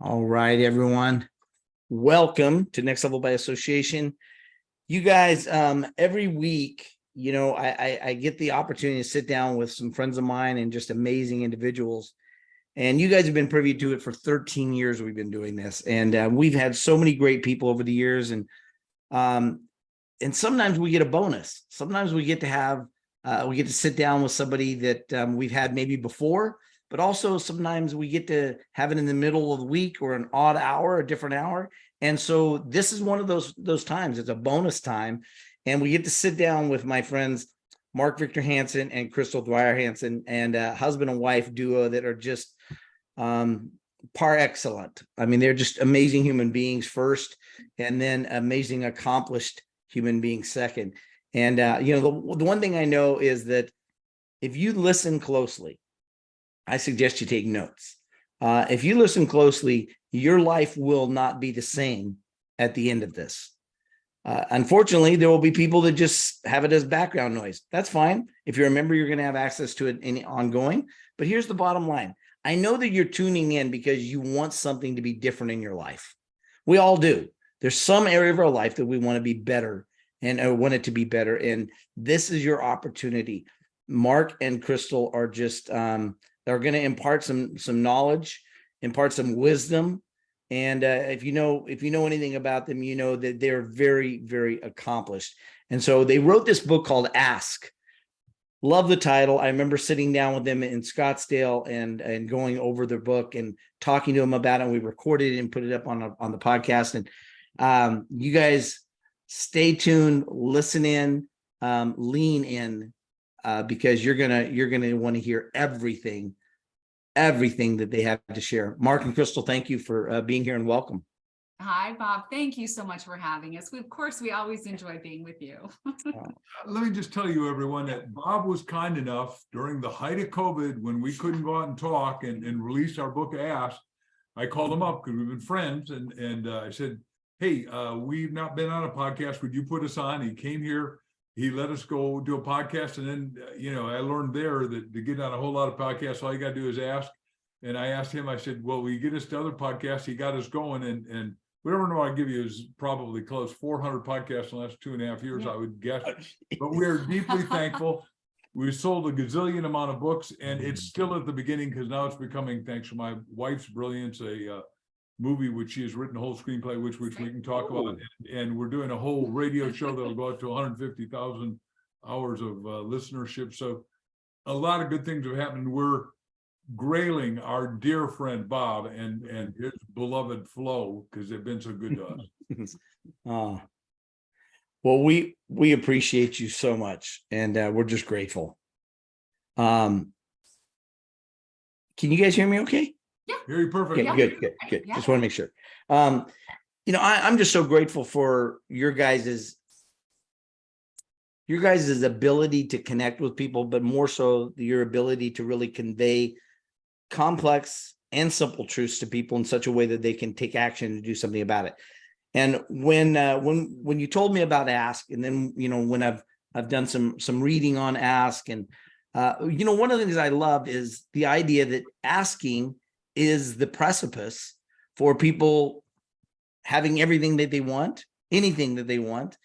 All right, everyone. Welcome to Next Level by Association. You guys, every week, I get the opportunity to sit down with some friends of mine and just amazing individuals. And you guys have been privy to it for 13 years. We've been doing this, and we've had so many great people over the years. And sometimes we get a bonus. Sometimes we get to sit down with somebody that we've had maybe before. But also sometimes we get to have it in the middle of the week or an odd hour, a different hour. And so this is one of those times. It's a bonus time. And we get to sit down with my friends, Mark Victor Hansen and Crystal Dwyer Hansen, and a husband and wife duo that are just par excellent. I mean, they're just amazing human beings first, and then amazing accomplished human beings second. And, the one thing I know is that if you listen closely, I suggest you take notes. If you listen closely, your life will not be the same at the end of this. Unfortunately, there will be people that just have it as background noise. That's fine. If you're a member, you're going to have access to it in ongoing. But here's the bottom line. I know that you're tuning in because you want something to be different in your life. We all do. There's some area of our life that we want to be better and want it to be better. And this is your opportunity. Mark and Crystal are just they're going to impart some knowledge, impart some wisdom. And if you know anything about them, you know that they're very, very accomplished. And so they wrote this book called Ask. Love the title. I remember sitting down with them in Scottsdale and going over their book and talking to them about it. And we recorded it and put it up on the podcast. And you guys stay tuned, listen in, lean in. Because you're gonna want to hear everything that they have to share. Mark and Crystal, thank you for being here and welcome. Hi, Bob. Thank you so much for having us. Of course, we always enjoy being with you. Let me just tell you, everyone, that Bob was kind enough during the height of COVID when we couldn't go out and talk and release our book, Ask. I called him up because we've been friends, and I said, hey, we've not been on a podcast. Would you put us on? He came here. He let us go do a podcast. And then, I learned there that to get on a whole lot of podcasts, all you got to do is ask. And I asked him, I said, well, will you get us to other podcasts? He got us going. And whatever number I give you is probably close 400 podcasts in the last 2.5 years, I would guess. But we're deeply thankful. We sold a gazillion amount of books, and it's still at the beginning because now it's becoming, thanks to my wife's brilliance, a movie which she has written, a whole screenplay, which we can talk about, and we're doing a whole radio show that'll go out to 150,000 hours of listenership. So a lot of good things have happened. We're grailing our dear friend Bob and his beloved Flo because they've been so good to us. Well, we appreciate you so much, and we're just grateful. Can you guys hear me okay? Very perfect. Okay, good. Yeah. Just want to make sure. I'm just so grateful for your guys's ability to connect with people, but more so your ability to really convey complex and simple truths to people in such a way that they can take action and do something about it. And when you told me about Ask, and then when I've done some reading on Ask, and one of the things I love is the idea that asking is the precipice for people having everything that they want, anything that they want,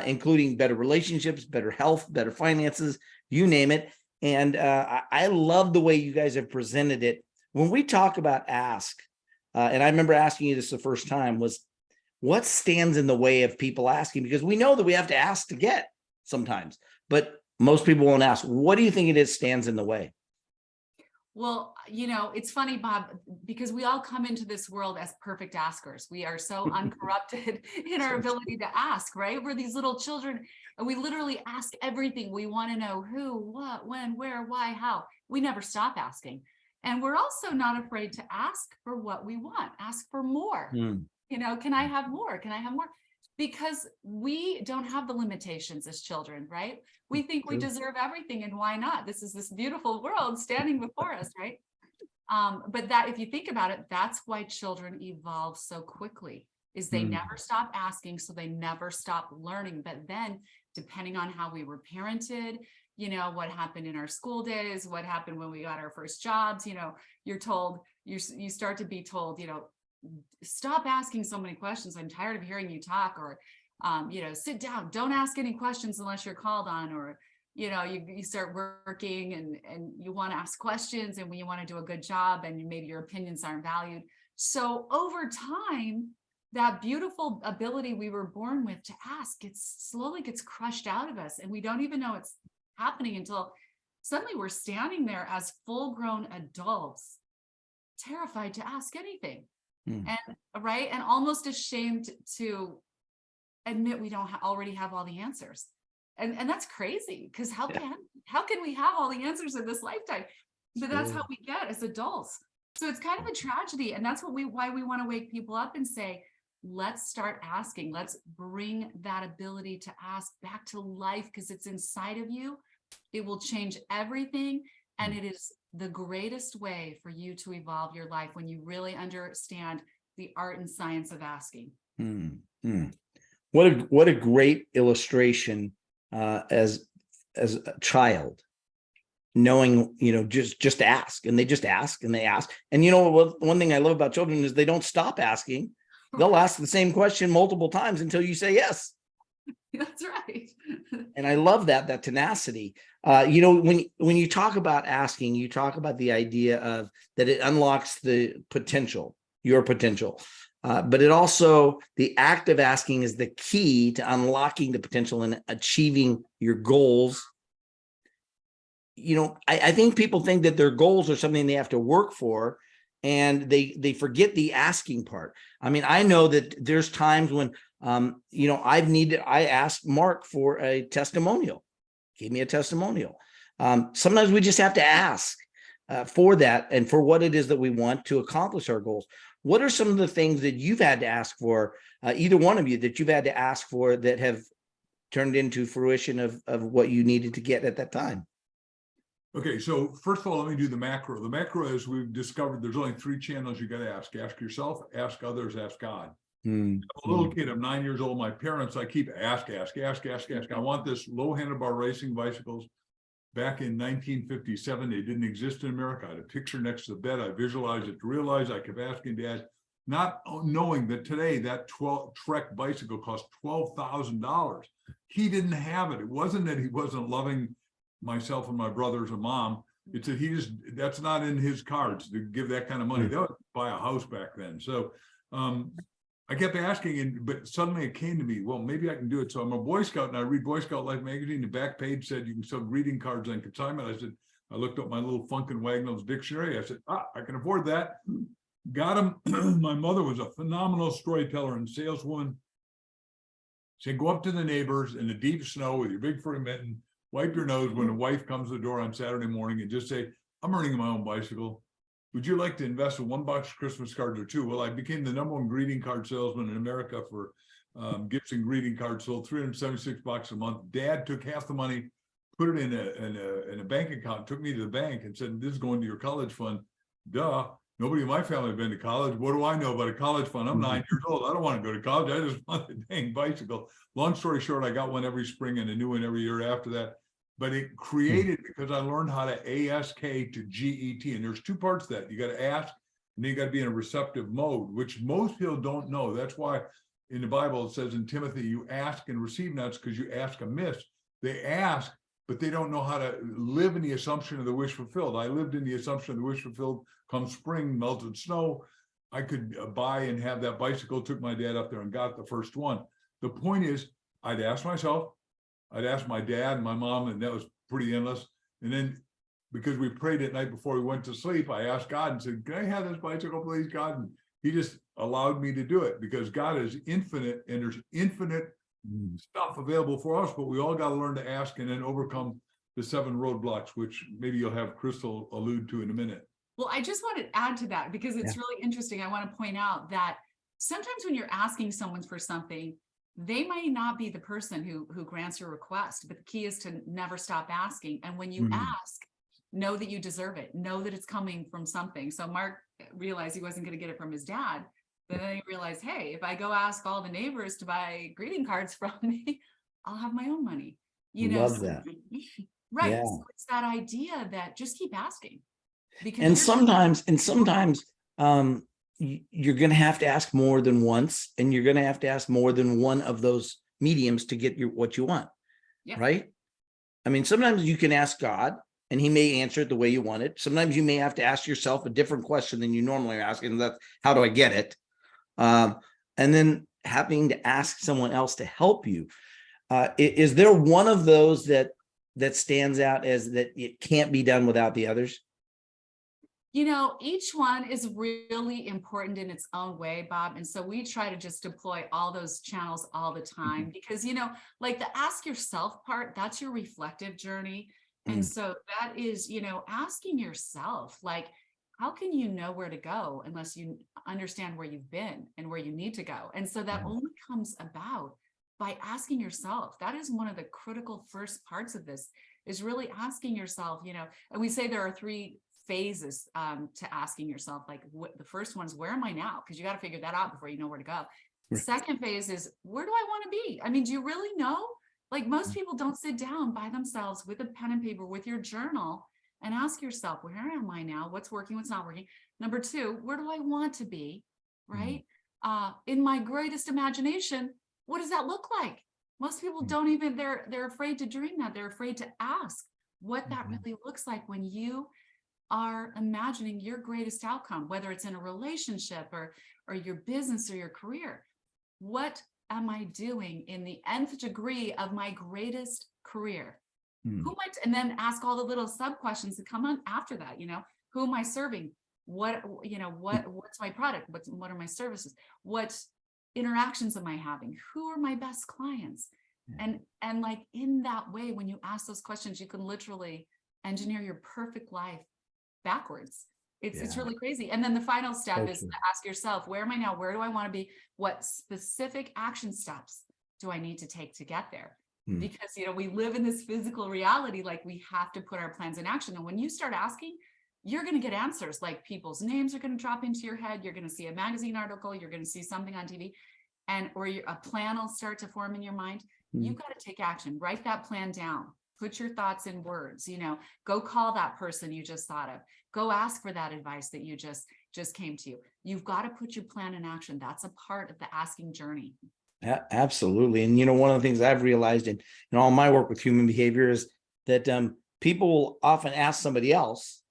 including better relationships, better health, better finances, you name it. And I love the way you guys have presented it. When we talk about Ask, and I remember asking you this the first time, was what stands in the way of people asking? Because we know that we have to ask to get sometimes, but most people won't ask. What do you think it is stands in the way? Well, it's funny, Bob, because we all come into this world as perfect askers. We are so uncorrupted in our ability to ask, right? We're these little children, and we literally ask everything. We want to know who, what, when, where, why, how. We never stop asking. And we're also not afraid to ask for what we want, ask for more. Can I have more? Can I have more? Because we don't have the limitations as children, right? We think we deserve everything, and why not? This is this beautiful world standing before us, right? But that, if you think about it, that's why children evolve so quickly, is they never stop asking, so they never stop learning. But then, depending on how we were parented, what happened in our school days, what happened when we got our first jobs, you're told, you start to be told, stop asking so many questions. I'm tired of hearing you talk, or, sit down, don't ask any questions unless you're called on, or, you start working and you want to ask questions and when you want to do a good job and maybe your opinions aren't valued. So over time, that beautiful ability we were born with to ask, it slowly gets crushed out of us. And we don't even know it's happening until suddenly we're standing there as full-grown adults, terrified to ask anything. And right. And almost ashamed to admit we don't already have all the answers. And that's crazy, because how can we have all the answers in this lifetime? But that's how we get as adults. So it's kind of a tragedy. And that's why we want to wake people up and say, let's start asking. Let's bring that ability to ask back to life, because it's inside of you. It will change everything. And it is the greatest way for you to evolve your life when you really understand the art and science of asking. What a great illustration as a child, knowing, just ask, and they just ask and they ask. And one thing I love about children is they don't stop asking. They'll ask the same question multiple times until you say yes. That's right. And I love that tenacity. When you talk about asking, you talk about the idea of that it unlocks the potential, your potential. But it also, the act of asking is the key to unlocking the potential and achieving your goals. I think people think that their goals are something they have to work for, and they forget the asking part. I mean, I know that there's times when, I asked Mark for a testimonial, gave me a testimonial. Sometimes we just have to ask for that and for what it is that we want to accomplish our goals. What are some of the things that you've had to ask for, either one of you, that you've had to ask for that have turned into fruition of what you needed to get at that time? Okay, so first of all, let me do the macro. The macro is, we've discovered there's only 3 channels you got to ask. Ask yourself, ask others, ask God. I'm a little kid, I'm 9 years old. My parents, I keep ask. I want this low handlebar racing bicycles. Back in 1957, they didn't exist in America. I had a picture next to the bed. I visualized it to realize. I kept asking Dad, not knowing that today that Trek bicycle cost $12,000. He didn't have it. It wasn't that he wasn't loving myself and my brothers and mom. It's that that's not in his cards to give that kind of money. They would buy a house back then. So I kept asking, but suddenly it came to me, well, maybe I can do it. So I'm a Boy Scout, and I read Boy Scout Life magazine. The back page said you can sell greeting cards on consignment. I looked up my little Funkin' Wagnalls dictionary. I said, I can afford that. Got them. My mother was a phenomenal storyteller and saleswoman. She said, go up to the neighbors in the deep snow with your big fur mitten, wipe your nose when the wife comes to the door on Saturday morning, and just say, I'm earning my own bicycle. Would you like to invest in 1 box of Christmas cards or 2? Well, I became the #1 greeting card salesman in America for gifts and greeting cards, sold 376 bucks a month. Dad took half the money, put it in a bank account, took me to the bank and said, this is going to your college fund. Duh. Nobody in my family had been to college. What do I know about a college fund? I'm 9 years old. I don't want to go to college. I just want the dang bicycle. Long story short, I got one every spring and a new one every year after that. But it created, because I learned how to ASK to GET. And there's 2 parts to that. You got to ask, and then you got to be in a receptive mode, which most people don't know. That's why in the Bible, it says in Timothy, you ask and receive not, because you ask amiss. They ask, but they don't know how to live in the assumption of the wish fulfilled. I lived in the assumption of the wish fulfilled. Come spring, melted snow, I could buy and have that bicycle. Took my dad up there and got the first one. The point is, I'd ask myself, I'd ask my dad and my mom, and that was pretty endless. And then, because we prayed at night before we went to sleep, I asked God and said, can I have this bicycle, please, God? And he just allowed me to do it, because God is infinite and there's infinite stuff available for us, but we all got to learn to ask and then overcome the 7 roadblocks, which maybe you'll have Crystal allude to in a minute. Well, I just want to add to that, because it's really interesting. I want to point out that sometimes when you're asking someone for something, they might not be the person who grants your request, but the key is to never stop asking. And when you ask, know that you deserve it. Know that it's coming from something. So Mark realized he wasn't going to get it from his dad, but then he realized, hey, if I go ask all the neighbors to buy greeting cards from me, I'll have my own money. Love that. Right. Yeah. So it's that idea that just keep asking. Because and sometimes you're going to have to ask more than once, and you're going to have to ask more than one of those mediums to get what you want. Yeah. Right. I mean, sometimes you can ask God and he may answer it the way you want it. Sometimes you may have to ask yourself a different question than you normally are asking. That's how do I get it? And then having to ask someone else to help you. Is there one of those that stands out as that it can't be done without the others? You know, each one is really important in its own way, Bob. And so we try to just deploy all those channels all the time because, you know, like the ask yourself part, that's your reflective journey. And so that is, you know, asking yourself, like, how can you know where to go unless you understand where you've been and where you need to go? And so that only comes about by asking yourself. That is one of the critical first parts of this, is really asking yourself, you know, and we say there are 3 phases to asking yourself, like the first one is, where am I now? Because you got to figure that out before you know where to go. The second phase is, where do I want to be? I mean, do you really know? Like most people don't sit down by themselves with a pen and paper, with your journal, and ask yourself, where am I now? What's working? What's not working? Number 2, where do I want to be? Right? In my greatest imagination, what does that look like? Most people don't even, they're afraid to dream that. They're afraid to ask what that really looks like when you are imagining your greatest outcome, whether it's in a relationship or your business or your career. What am I doing in the nth degree of my greatest career? Who might, and then ask all the little sub questions that come on after that. You know, who am I serving? What, you know, what's my product? What are my services? What interactions am I having? Who are my best clients? And like in that way, when you ask those questions, you can literally engineer your perfect life backwards. It's really crazy. And then the final step is to ask yourself, where am I now? Where do I want to be? What specific action steps do I need to take to get there? Because, you know, we live in this physical reality, like we have to put our plans in action. And when you start asking, you're going to get answers, like people's names are going to drop into your head. You're going to see a magazine article. You're going to see something on TV, or a plan will start to form in your mind. You've got to take action. Write that plan down. Put your thoughts in words, you know, go call that person you just thought of. Go ask for that advice that you just came to you. You've got to put your plan in action. That's a part of the asking journey. Absolutely. And, you know, one of the things I've realized in all my work with human behavior is that people will often ask somebody else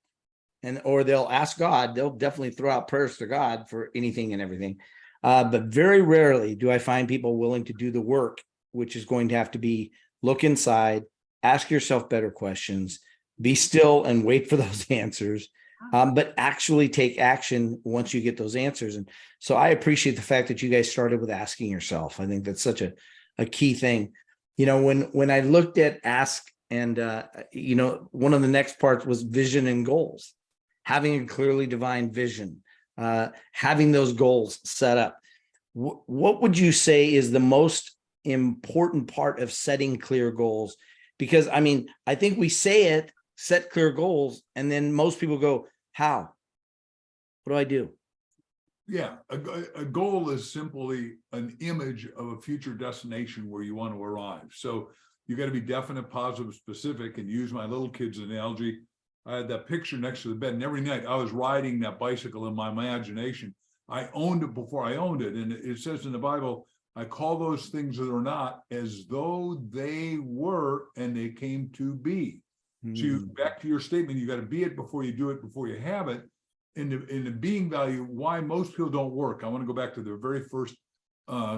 or they'll ask God. They'll definitely throw out prayers to God for anything and everything. But very rarely do I find people willing to do the work, which is going to have to be look inside, ask yourself better questions, be still and wait for those answers, but actually take action once you get those answers. And so I appreciate the fact that you guys started with asking yourself. I think that's such a key thing. You know, when I looked at ask and, you know, one of the next parts was vision and goals, having a clearly defined vision, having those goals set up. What would you say is the most important part of setting clear goals? Because I mean, I think we say it, set clear goals, and then most people go, how? What do I do? Yeah, a goal is simply an image of a future destination where you want to arrive. So you got to be definite, positive, specific, and use my little kid's analogy. I had that picture next to the bed, and every night I was riding that bicycle in my imagination. I owned it before I owned it. And it says in the Bible, I call those things that are not as though they were and they came to be. So back to your statement, you got to be it before you do it, before you have it. In the being value, why most people don't work. I want to go back to the very first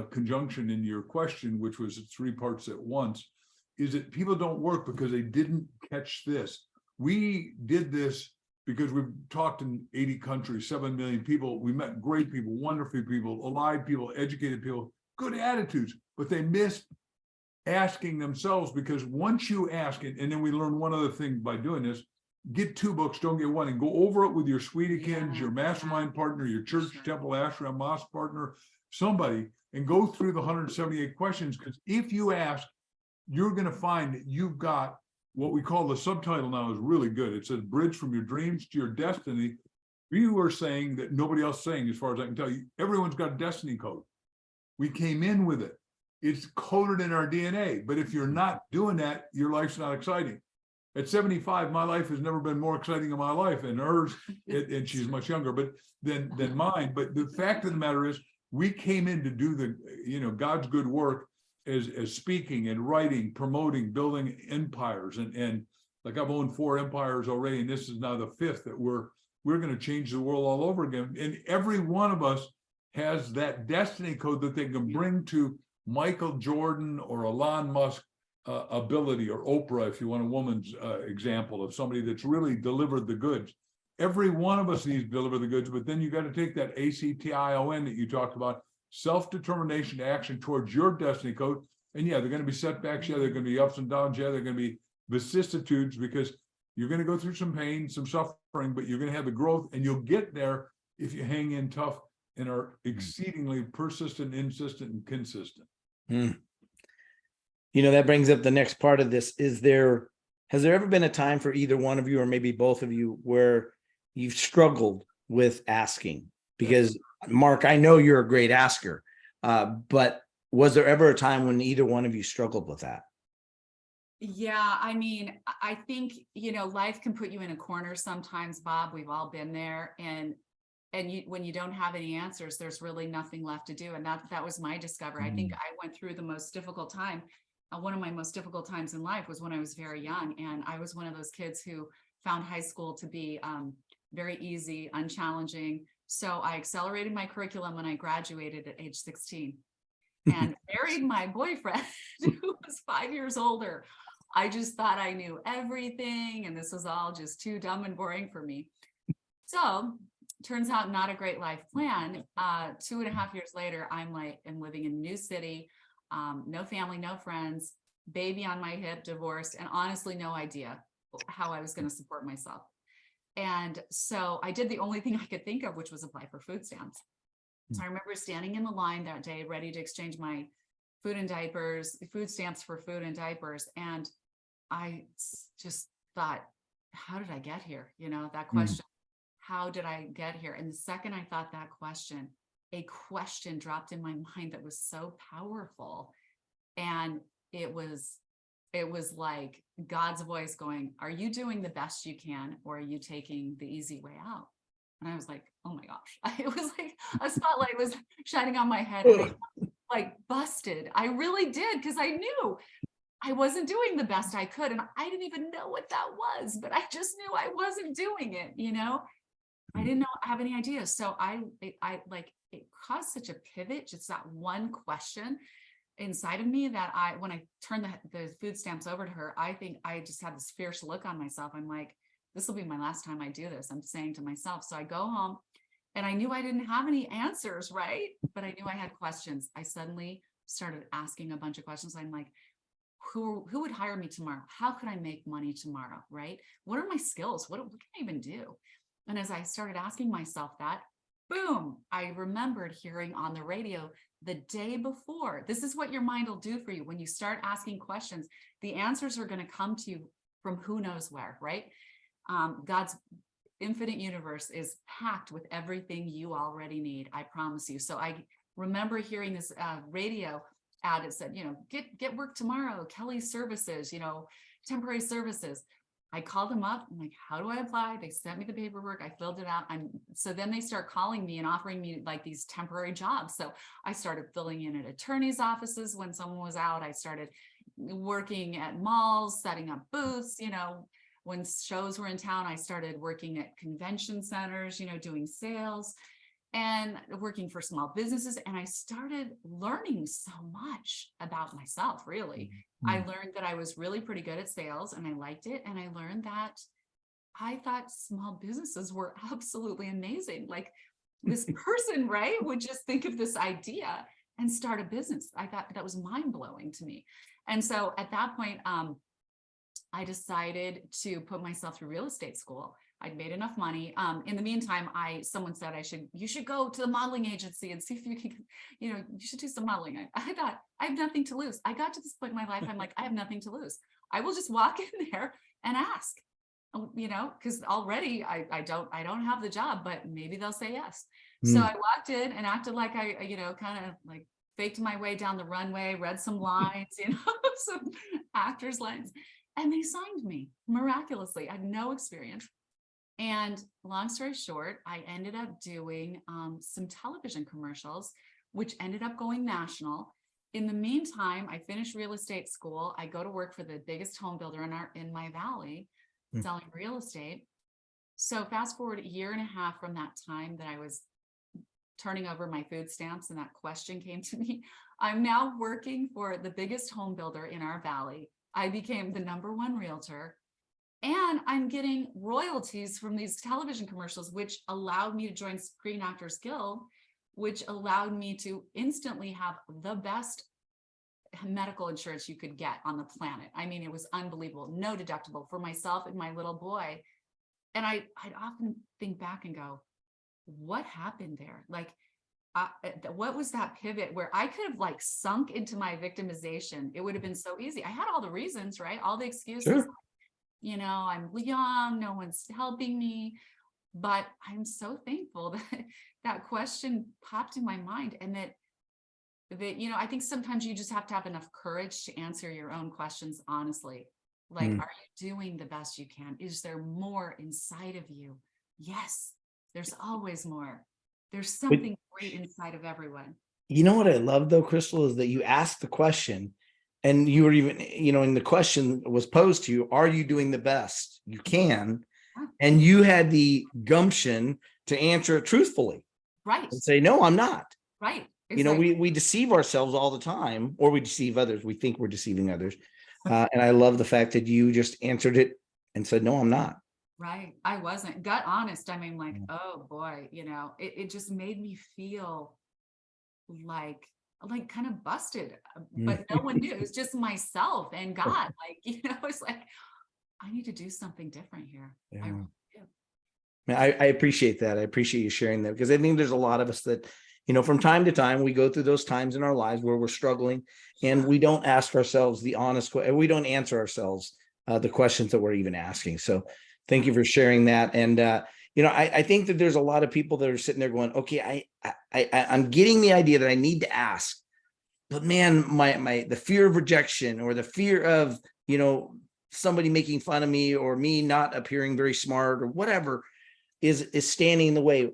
conjunction in your question, which was 3 parts at once, is that people don't work because they didn't catch this. We did this because we've talked in 80 countries, 7 million people. We met great people, wonderful people, alive people, educated people, good attitudes, but they missed asking themselves, because once you ask it, and then we learn one other thing by doing this, get 2 books, don't get one, and go over it with your sweetie-kins, your mastermind partner, your church, temple, ashram, mosque partner, somebody, and go through the 178 questions. Because if you ask, you're going to find that you've got what we call, the subtitle now is really good. It says bridge from your dreams to your destiny. You are saying that nobody else is saying, as far as I can tell you, everyone's got a destiny code. We came in with it. It's coded in our DNA. But if you're not doing that, your life's not exciting. At 75, my life has never been more exciting in my life, and hers, and she's much younger, but than mine. But the fact of the matter is, we came in to do the, God's good work as speaking and writing, promoting, building empires, and like I've owned 4 empires already, and this is now the 5th that we're going to change the world all over again. And every one of us has that destiny code that they can bring to Michael Jordan or Elon Musk ability, or Oprah, if you want a woman's example of somebody that's really delivered the goods. Every one of us needs to deliver the goods, but then you got to take that ACTION that you talked about, self-determination to action towards your destiny code. And yeah, they're going to be setbacks. Yeah, they're going to be ups and downs. Yeah, they're going to be vicissitudes, because you're going to go through some pain, some suffering, but you're going to have the growth, and you'll get there if you hang in tough and are exceedingly persistent, insistent, and consistent. That brings up the next part of this. Has there ever been a time for either one of you, or maybe both of you, where you've struggled with asking? Because Mark, I know you're a great asker, but was there ever a time when either one of you struggled with that? Yeah, I mean, I think, life can put you in a corner sometimes, Bob. We've all been there. And when you don't have any answers, there's really nothing left to do. And that was my discovery. I think I went through the most difficult time. One of my most difficult times in life was when I was very young. And I was one of those kids who found high school to be very easy, unchallenging. So I accelerated my curriculum when I graduated at age 16 and married my boyfriend who was 5 years older. I just thought I knew everything, and this was all just too dumb and boring for me. So turns out not a great life plan. 2.5 years later, I'm living in a new city, no family, no friends, baby on my hip, divorced, and honestly, no idea how I was going to support myself. And so I did the only thing I could think of, which was apply for food stamps. So I remember standing in the line that day, ready to exchange my food stamps for food and diapers. And I just thought, how did I get here? That question, how did I get here? And the second I thought that question, a question dropped in my mind that was so powerful. And it was like God's voice going, are you doing the best you can, or are you taking the easy way out? And I was like, oh my gosh, it was like a spotlight was shining on my head, and I busted. I really did, because I knew I wasn't doing the best I could. And I didn't even know what that was, but I just knew I wasn't doing it. I didn't have any idea. So it caused such a pivot, just that one question inside of me, that when I turned the food stamps over to her, I think I just had this fierce look on myself. I'm like, this will be my last time I do this, I'm saying to myself. So I go home, and I knew I didn't have any answers, right? But I knew I had questions. I suddenly started asking a bunch of questions. I'm like, who would hire me tomorrow? How could I make money tomorrow, right? What are my skills? What can I even do? And as I started asking myself that, boom, I remembered hearing on the radio the day before. This is what your mind will do for you. When you start asking questions, the answers are going to come to you from who knows where, right? God's infinite universe is packed with everything you already need. I promise you. So I remember hearing this radio ad. It said, get work tomorrow, Kelly's services, temporary services. I called them up. I'm like, how do I apply? They sent me the paperwork. I filled it out. So then they start calling me and offering me like these temporary jobs. So I started filling in at attorneys' offices when someone was out. I started working at malls, setting up booths. When shows were in town, I started working at convention centers, doing sales and working for small businesses. And I started learning so much about myself, really. I learned that I was really pretty good at sales, and I liked it. And I learned that I thought small businesses were absolutely amazing. Like this person, right, would just think of this idea and start a business. I thought that was mind-blowing to me. And so at that point, I decided to put myself through real estate school. I'd made enough money. In the meantime, someone said you should go to the modeling agency and see if you can, you should do some modeling. I thought, I have nothing to lose. I got to this point in my life, I'm like, I have nothing to lose. I will just walk in there and ask, because already I don't have the job, but maybe they'll say yes. So I walked in and acted like I kind of like faked my way down the runway, read some lines, some actors' lines. And they signed me miraculously. I had no experience. And long story short, I ended up doing some television commercials, which ended up going national. In the meantime, I finished real estate school. I go to work for the biggest home builder in my valley, selling real estate. So fast forward a year and a half from that time that I was turning over my food stamps and that question came to me. I'm now working for the biggest home builder in our valley. I became the #1 realtor. And I'm getting royalties from these television commercials, which allowed me to join Screen Actors Guild, which allowed me to instantly have the best medical insurance you could get on the planet. I mean, it was unbelievable. No deductible for myself and my little boy. And I'd often think back and go, what happened there? Like, what was that pivot where I could have like sunk into my victimization? It would have been so easy. I had all the reasons, right? All the excuses. Sure. You know, I'm young, no one's helping me, but I'm so thankful that that question popped in my mind, and that, you know, I think sometimes you just have to have enough courage to answer your own questions honestly. Like, are you doing the best you can? Is there more inside of you? Yes, there's always more. There's something great inside of everyone. You know what I love though, Crystal, is that you asked the question. And you were even, you know, and the question was posed to you, are you doing the best you can? And you had the gumption to answer it truthfully. Right. And say, no, I'm not. Right. You know, we deceive ourselves all the time, or we deceive others. We think we're deceiving others. And I love the fact that you just answered it and said, no, I'm not. Right. I wasn't. Gut honest. I mean, like, oh boy, you know, it just made me feel like kind of busted, but no one knew. It was just myself and God. Like, you know, it's like, I need to do something different here. Yeah. I appreciate that. I appreciate you sharing that, because I think there's a lot of us that, you know, from time to time, we go through those times in our lives where we're struggling and we don't ask ourselves the honest question. We don't answer ourselves the questions that we're even asking. So thank you for sharing that. And, you know, I think that there's a lot of people that are sitting there going, okay, I'm getting the idea that I need to ask, but man, the fear of rejection, or the fear of, you know, somebody making fun of me, or me not appearing very smart, or whatever is standing in the way.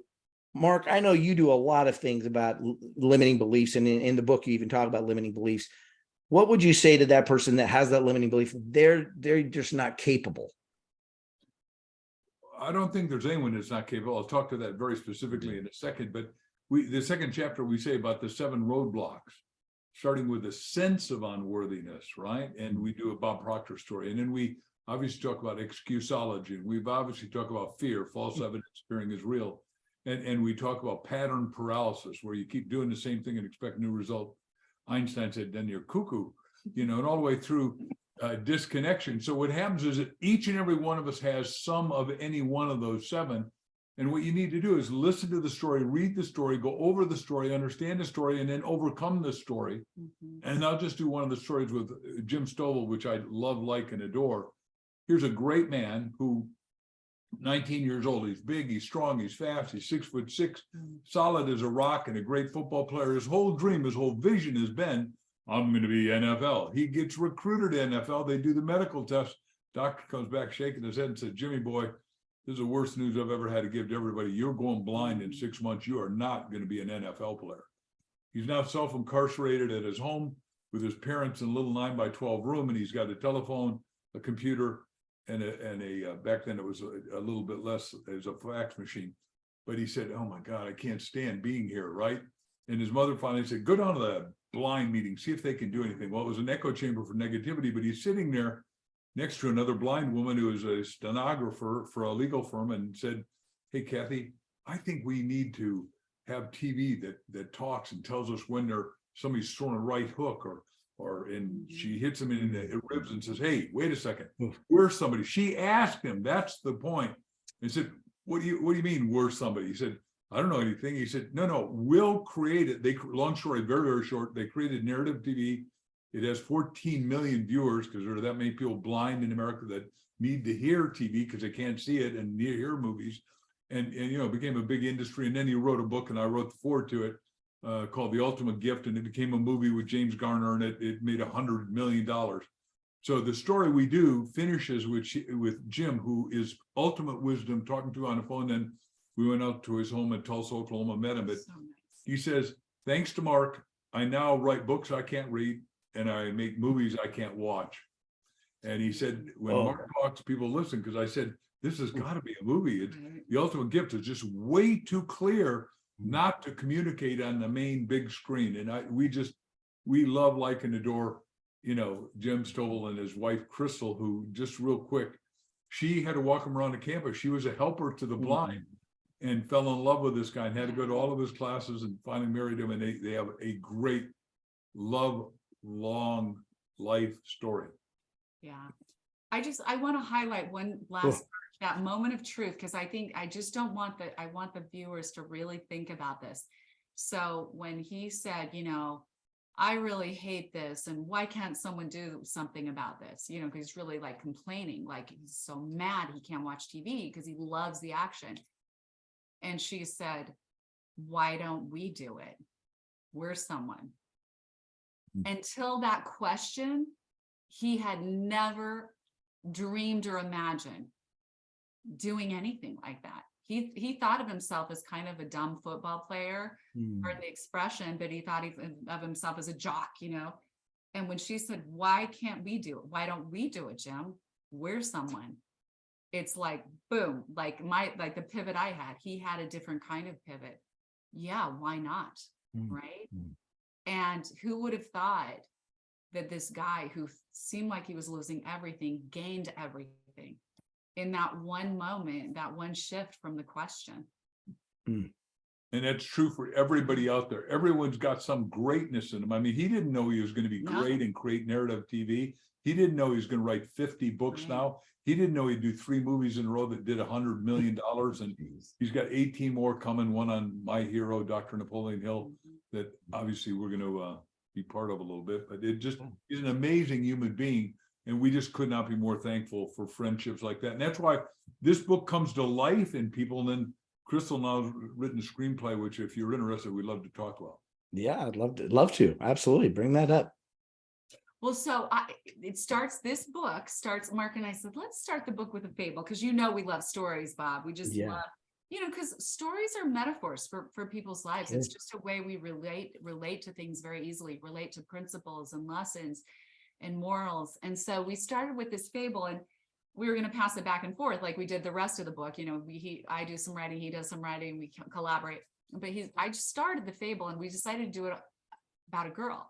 Mark, I know you do a lot of things about limiting beliefs, and in the book you even talk about limiting beliefs. What would you say to that person that has that limiting belief? They're just not capable. I don't think there's anyone that's not capable. I'll talk to that very specifically in a second, but the second chapter, we say about the 7 roadblocks, starting with a sense of unworthiness, right? And we do a Bob Proctor story. And then we obviously talk about excusology. We've obviously talked about fear, false evidence appearing as real. And we talk about pattern paralysis, where you keep doing the same thing and expect a new result. Einstein said, then you're cuckoo, you know, and all the way through disconnection. So what happens is that each and every one of us has some of any one of those 7. And what you need to do is listen to the story, read the story, go over the story, understand the story, and then overcome the story. And I'll just do one of the stories with Jim Stovall, which I love, like, and adore. Here's a great man who, 19 years old, he's big, he's strong, he's fast, he's 6'6", solid as a rock, and a great football player. His whole dream, his whole vision has been, I'm going to be NFL. He gets recruited to NFL. They do the medical test. Doctor comes back shaking his head and said, Jimmy boy, this is the worst news I've ever had to give to everybody. You're going blind in 6 months. You are not going to be an NFL player. He's now self-incarcerated at his home with his parents in a little 9x12 room, and he's got a telephone, a computer, and a back then it was a little bit less, as a fax machine. But he said, oh my God, I can't stand being here, right? And his mother finally said, go down to the blind meeting, see if they can do anything. Well, it was an echo chamber for negativity, but he's sitting there next to another blind woman who is a stenographer for a legal firm, and said, hey, Kathy, I think we need to have TV that talks and tells us when somebody's thrown a right hook, and she hits him in the ribs and says, hey, wait a second, where's somebody? She asked him, that's the point. And said, what do you mean, where's somebody? He said, I don't know anything. He said, no, we'll create it. Long story, very, very short, they created narrative TV. It has 14 million viewers, because there are that many people blind in America that need to hear TV because they can't see it, and need to hear movies. And you know, it became a big industry. And then he wrote a book, and I wrote the foreword to it, called The Ultimate Gift, and it became a movie with James Garner, and it made $100 million. So the story we do finishes with Jim, who is ultimate wisdom, talking to on the phone. Then we went out to his home in Tulsa, Oklahoma, met him. But So nice. he says, thanks to Mark, I now write books I can't read and I make movies I can't watch. And he said, when Mark talks, people listen, because I said, this has got to be a movie. It's, The Ultimate Gift is just way too clear not to communicate on the main big screen. And we love, like, and adore, Jim Stovall and his wife, Crystal, who, just real quick, she had to walk him around the campus. She was a helper to the blind and fell in love with this guy and had to go to all of his classes and finally married him. And they have a great love, long life story. Yeah. I want to highlight one last, that moment of truth, because I just don't want I want the viewers to really think about this. So when he said, I really hate this, and why can't someone do something about this? Because he's really like complaining, like he's so mad he can't watch TV because he loves the action. And she said, why don't we do it? We're someone. Until that question, he had never dreamed or imagined doing anything like that. He thought of himself as kind of a dumb football player, pardon the expression, but he thought of himself as a jock, And when she said, why can't we do it? Why don't we do it, Jim? We're someone. It's like, boom, like the pivot I had, he had a different kind of pivot. Yeah, why not? Right? And who would have thought that this guy who seemed like he was losing everything gained everything in that one moment, that one shift from the question. And that's true for everybody out there. Everyone's got some greatness in them. I mean, he didn't know he was going to be great and create narrative TV. He didn't know he was going to write 50 books now. He didn't know he'd do 3 movies in a row that did $100 million. And he's got 18 more coming, one on my hero, Dr. Napoleon Hill, that obviously we're going to be part of a little bit. But he's an amazing human being. And we just could not be more thankful for friendships like that. And that's why this book comes to life in people. And then Crystal now has written a screenplay, which if you're interested, we'd love to talk about. Yeah, I'd love to. Absolutely. Bring that up. Well, so this book starts, Mark and I said, let's start the book with a fable, because we love stories, Bob. We just love, because stories are metaphors for people's lives. It's just a way we relate to things very easily, relate to principles and lessons and morals. And so we started with this fable, and we were going to pass it back and forth like we did the rest of the book. I do some writing, he does some writing, we collaborate. But I just started the fable, and we decided to do it about a girl.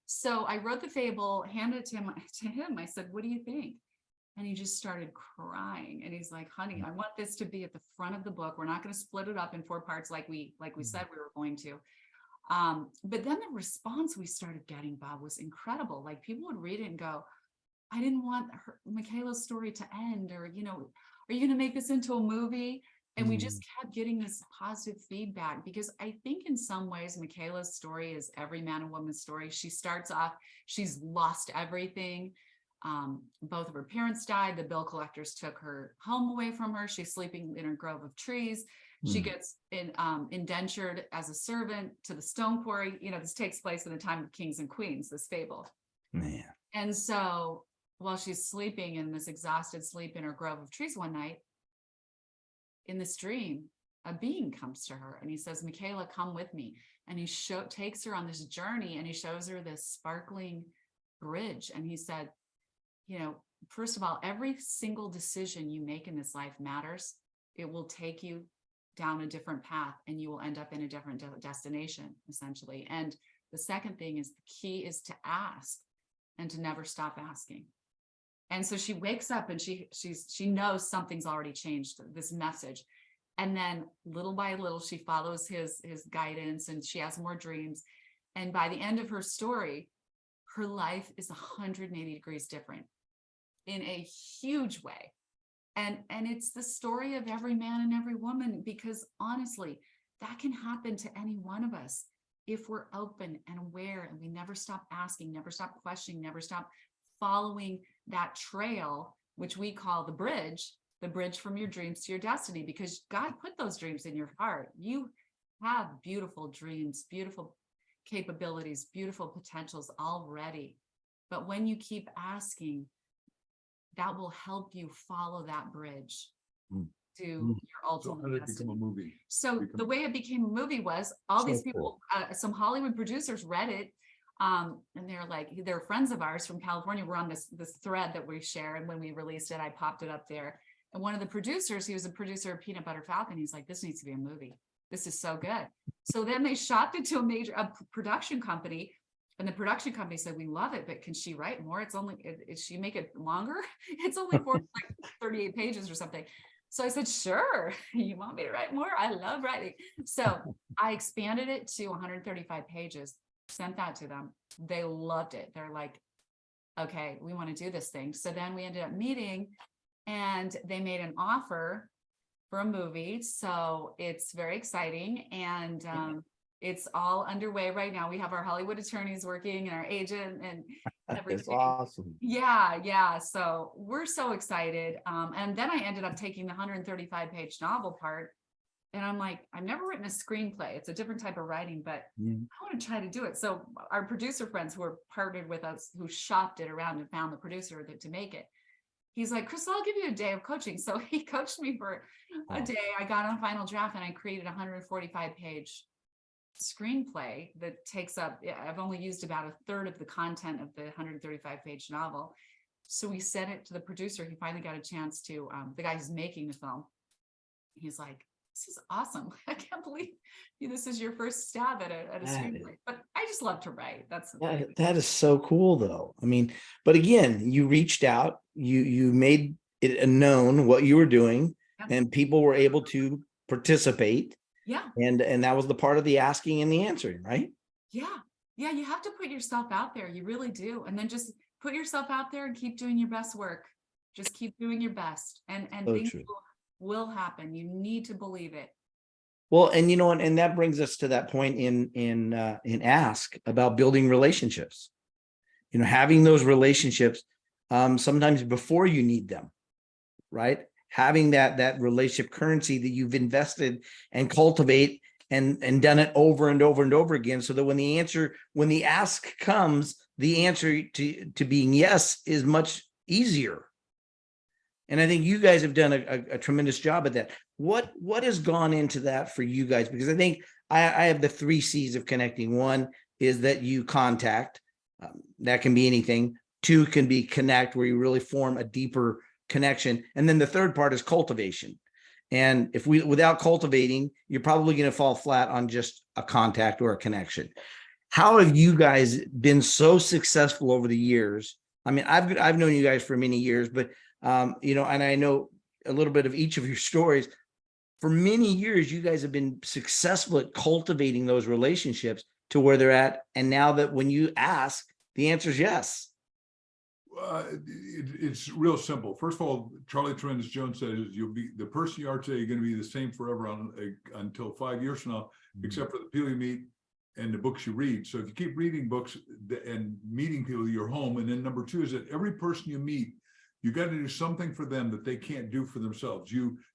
So I wrote the fable, handed it to him. I said, what do you think? And he just started crying. And he's like, honey, I want this to be at the front of the book. We're not going to split it up in 4 parts like we said we were going to. But then the response we started getting, Bob, was incredible. Like, people would read it and go, I didn't want Michaela's story to end, or, are you going to make this into a movie? And we just kept getting this positive feedback, because I think in some ways Michaela's story is every man and woman's story. She starts off, she's lost everything. Both of her parents died. The bill collectors took her home away from her. She's sleeping in a grove of trees. She gets indentured as a servant to the stone quarry. This takes place in the time of kings and queens, this fable. Man. And so while she's sleeping in this exhausted sleep in her grove of trees one night, in this dream, a being comes to her and he says, Michaela, come with me. And he takes her on this journey, and he shows her this sparkling bridge. And he said, first of all, every single decision you make in this life matters. It will take you down a different path, and you will end up in a different destination, essentially. And the second thing is, the key is to ask and to never stop asking. And so she wakes up and she knows something's already changed, this message. And then little by little, she follows his guidance, and she has more dreams. And by the end of her story, her life is 180 degrees different in a huge way. And it's the story of every man and every woman, because honestly, that can happen to any one of us if we're open and aware, and we never stop asking, never stop questioning, never stop following that trail, which we call the bridge from your dreams to your destiny, because God put those dreams in your heart. You have beautiful dreams, beautiful capabilities, beautiful potentials already. But when you keep asking, that will help you follow that bridge Mm. to Mm. your So how ultimate did it become destiny. a movie? So become- the way it became a movie was all So these cool. people, some Hollywood producers read it. And they're like, they're friends of ours from California. We're on this thread that we share. And when we released it, I popped it up there. And one of the producers, he was a producer of Peanut Butter Falcon. He's like, this needs to be a movie. This is so good. So then they shopped it to a production company. And the production company said, we love it, but can she write more? It's only, is she make it longer? It's only for like 38 pages or something. So I said, sure, you want me to write more? I love writing. So I expanded it to 135 pages, sent that to them. They loved it. They're like, okay, we want to do this thing. So then we ended up meeting and they made an offer for a movie. So it's very exciting. And it's all underway right now. We have our Hollywood attorneys working and our agent and That's everything. awesome. Yeah. So we're so excited. And then I ended up taking the 135 page novel part. And I'm like, I've never written a screenplay. It's a different type of writing, but Mm. I want to try to do it. So our producer friends who are partnered with us, who shopped it around and found the producer to make it. He's like, Crystal, I'll give you a day of coaching. So he coached me for a day. I got on final draft and I created a 145 page screenplay that takes up, I've only used about a third of the content of the 135 page novel. So we sent it to the producer. He finally got a chance to, the guy who's making the film. He's like, this is awesome. I can't believe this is your first stab at a That is- screenplay, but I just love to write. That is so cool though. I mean, but again, you reached out, you made it known what you were doing, Yep. and people were able to participate. Yeah. And that was the part of the asking and the answering, right? Yeah. You have to put yourself out there. You really do. And then just put yourself out there and keep doing your best work. Just keep doing your best and So things true. will happen. You need to believe it. Well, and you know, and that brings us to that point in ask about building relationships. You know, having those relationships sometimes before you need them, right? Having that relationship currency that you've invested and cultivate and done it over and over and over again, so that when the ask comes, the answer to being yes is much easier. And I think you guys have done a tremendous job at that. What has gone into that for you guys? Because I think I have the 3 C's of connecting. One is that you contact, that can be anything. 2 can be connect, where you really form a deeper connection. And then the third part is cultivation. And without cultivating, you're probably going to fall flat on just a contact or a connection. How have you guys been so successful over the years? I mean, I've known you guys for many years, but you know, and I know a little bit of each of your stories. For many years, you guys have been successful at cultivating those relationships to where they're at. And now that when you ask, the answer is yes. It's real simple. First of all, Charlie Tremendous Jones says you'll be the person you are today. You're going to be the same forever until 5 years from now, except for the people you meet and the books you read. So if you keep reading books and meeting people, you're home. And then number 2 is that every person you meet, you got to do something for them that they can't do for themselves.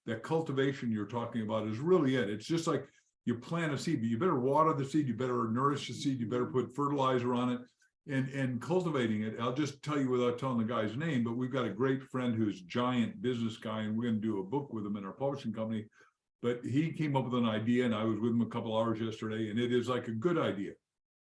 That cultivation you're talking about is really it. It's just like you plant a seed, but you better water the seed, you better nourish the seed, you better put fertilizer on it. And cultivating it, I'll just tell you without telling the guy's name, but we've got a great friend who's a giant business guy, and we're going to do a book with him in our publishing company. But he came up with an idea, and I was with him a couple hours yesterday, and it is like a good idea.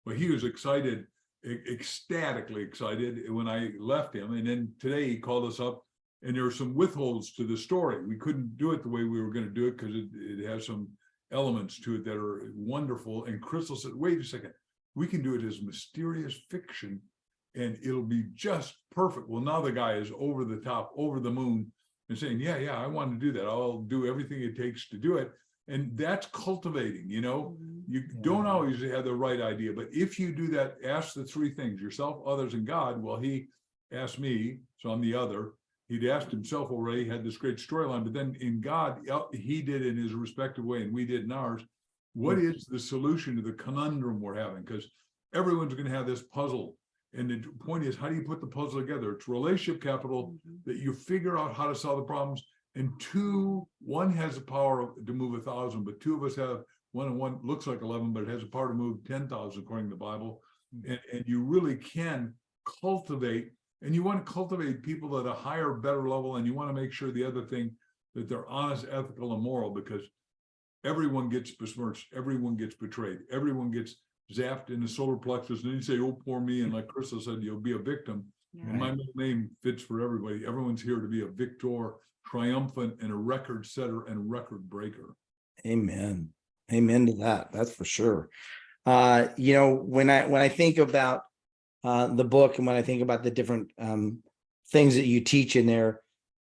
But he was excited, ecstatically excited when I left him. And then today he called us up, and there were some withholds to the story. We couldn't do it the way we were going to do it because it has some elements to it that are wonderful. And Crystal said, wait a second. We can do it as mysterious fiction and it'll be just perfect. Well, now the guy is over the top, over the moon and saying, yeah, I want to do that. I'll do everything it takes to do it. And that's cultivating, you know, you don't always have the right idea, but if you do that, ask the 3 things, yourself, others, and God. Well, he asked me, so I'm the other. He'd asked himself already, had this great storyline, but then in God, he did in his respective way and we did in ours. What is the solution to the conundrum we're having? Because everyone's going to have this puzzle. And the point is, how do you put the puzzle together? It's relationship capital that you figure out how to solve the problems. And 2, 1 has the power to move 1,000, but 2 of us have 1 and 1 looks like 11, but it has the power to move 10,000 according to the Bible. And you really can cultivate, and you want to cultivate people at a higher, better level, and you want to make sure the other thing that they're honest, ethical, and moral, because everyone gets besmirched, everyone gets betrayed, everyone gets zapped in the solar plexus, and then you say, "Oh, poor me," and like Crystal said, you'll be a victim. Yeah. And my middle name fits for everybody. Everyone's here to be a victor, triumphant, and a record setter and record breaker. Amen. Amen to that. That's for sure. When I think about the book, and when I think about the different things that you teach in there,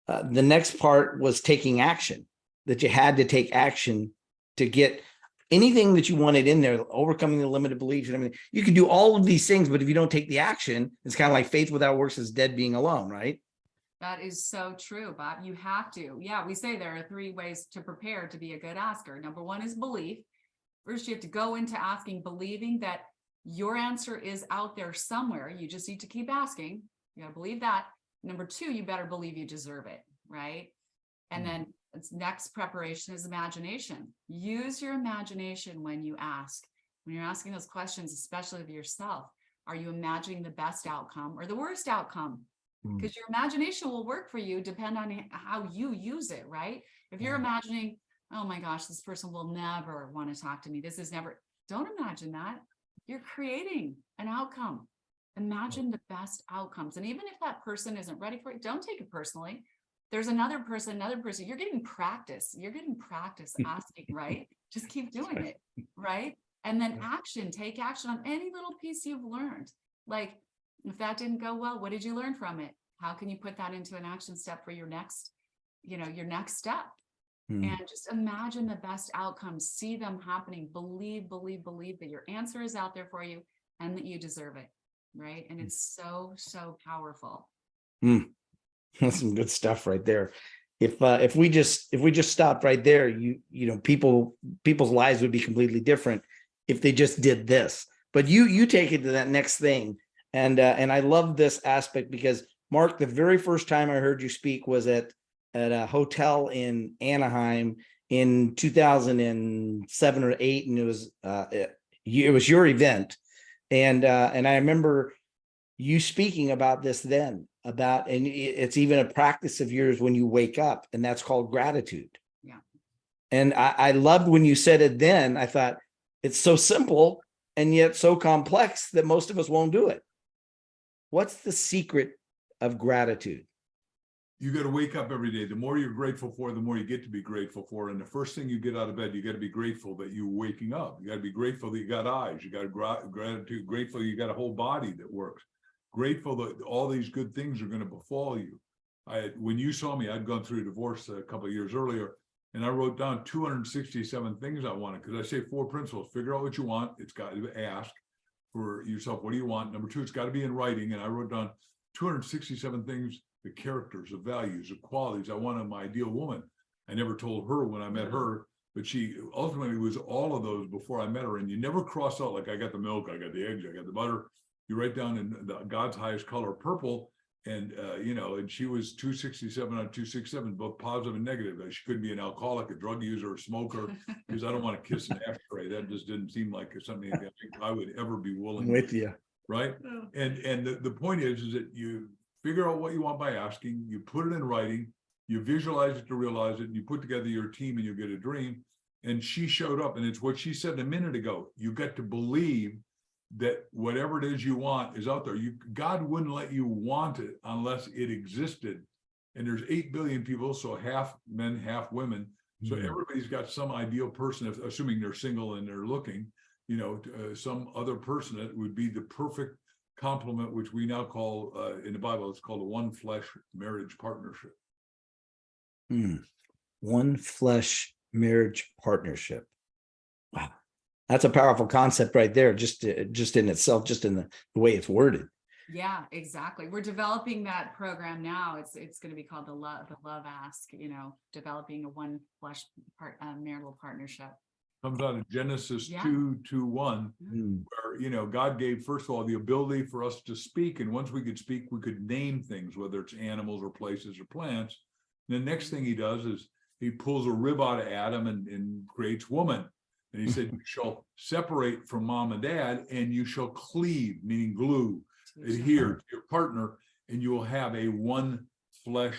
the next part was taking action, that you had to take action to get anything that you wanted in there, overcoming the limited beliefs and everything. You can do all of these things, but if you don't take the action, it's kind of like faith without works is dead being alone, right? That is so true, Bob. You have to. Yeah, we say there are 3 ways to prepare to be a good asker. Number 1 is belief. First, you have to go into asking, believing that your answer is out there somewhere. You just need to keep asking. You got to believe that. Number 2, you better believe you deserve it, right? And then its next preparation is imagination. Use your imagination when you ask. When you're asking those questions, especially of yourself, are you imagining the best outcome or the worst outcome? Because your imagination will work for you depend on how you use it, right? If you're imagining, oh my gosh, this person will never want to talk to me. This is never, don't imagine that. You're creating an outcome. Imagine the best outcomes. And even if that person isn't ready for it, don't take it personally. There's another person, you're getting practice. You're getting practice asking, right? Just keep doing it, right? And then action, take action on any little piece you've learned. Like, if that didn't go well, what did you learn from it? How can you put that into an action step for your next step? And just imagine the best outcomes, see them happening, believe that your answer is out there for you and that you deserve it, right? And it's so, so powerful. That's some good stuff right there. If we just stopped right there, people's lives would be completely different if they just did this. But you take it to that next thing. And I love this aspect because, Mark, the very first time I heard you speak was at a hotel in Anaheim in 2007 or 8, and it was your event, and I remember you speaking about this then, and it's even a practice of yours when you wake up, and that's called gratitude. Yeah. And I loved when you said it then. I thought it's so simple and yet so complex that most of us won't do it. What's the secret of gratitude? You got to wake up every day. The more you're grateful for, the more you get to be grateful for. And the first thing you get out of bed, you got to be grateful that you're waking up. You got to be grateful that you got eyes. You got gratitude, grateful you got a whole body that works. Grateful that all these good things are going to befall you. When you saw me, I'd gone through a divorce a couple of years earlier, and I wrote down 267 things I wanted, because I say 4 principles. Figure out what you want. It's got to ask for yourself, what do you want? Number 2, it's got to be in writing. And I wrote down 267 things, the characters, the values, the qualities I want in my ideal woman. I never told her when I met her, but she ultimately was all of those before I met her. And you never cross out, like, I got the milk, I got the eggs, I got the butter. You write down in God's highest color, purple. And, and she was 267 on 267, both positive and negative. She couldn't be an alcoholic, a drug user, a smoker, because I don't want to kiss an ashtray. That just didn't seem like something I would ever be willing I'm with you. Right. And the point is that you figure out what you want by asking, you put it in writing, you visualize it to realize it, and you put together your team and you get a dream. And she showed up, and it's what she said a minute ago. You get to believe that whatever it is you want is out there. God wouldn't let you want it unless it existed. And there's 8 billion people, so half men, half women. So everybody's got some ideal person, assuming they're single and they're looking, some other person that would be the perfect complement, which we now call in the Bible, it's called a one flesh marriage partnership. One flesh marriage partnership. Wow. That's a powerful concept right there, just in itself, just in the way it's worded. Yeah, exactly. We're developing that program now. It's going to be called the Love Ask, developing a one flesh marital partnership. Comes out of Genesis 2:1, where, God gave, first of all, the ability for us to speak. And once we could speak, we could name things, whether it's animals or places or plants. And the next thing he does is he pulls a rib out of Adam and creates woman. And he said, you shall separate from mom and dad, and you shall cleave, meaning glue. adhere to your partner, and you will have a one flesh,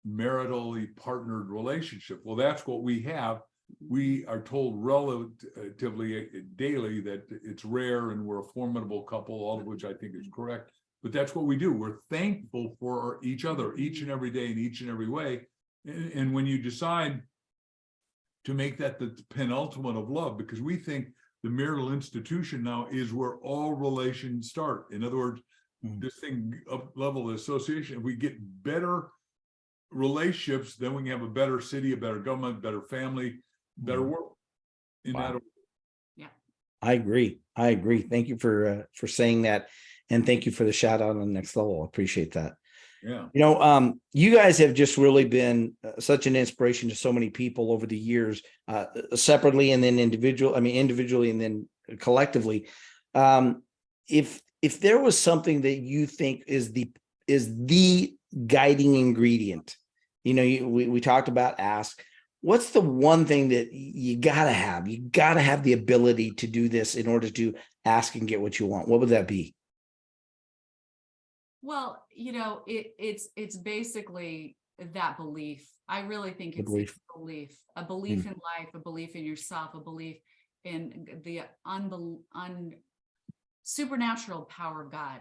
maritally partnered relationship. Well, that's what we have. We are told relatively daily that it's rare and we're a formidable couple, all of which I think is correct. But that's what we do. We're thankful for each other each and every day in each and every way. And when you decide to make that the penultimate of love, because we think the marital institution now is where all relations start. In other words, this thing of level of association, if we get better relationships, then we can have a better city, a better government, better family, better world. In that order. I agree. Thank you for saying that. And thank you for the shout out on the next level. I appreciate that. Yeah. You know, you guys have just really been such an inspiration to so many people over the years, separately and then individually and then collectively. If there was something that you think is the guiding ingredient, you know, we talked about ask. What's the one thing that you gotta have? You gotta have the ability to do this in order to ask and get what you want. What would that be? Well, you know, it's basically that belief. I really think The it's belief. a belief in life, a belief in yourself, a belief in the supernatural power of God,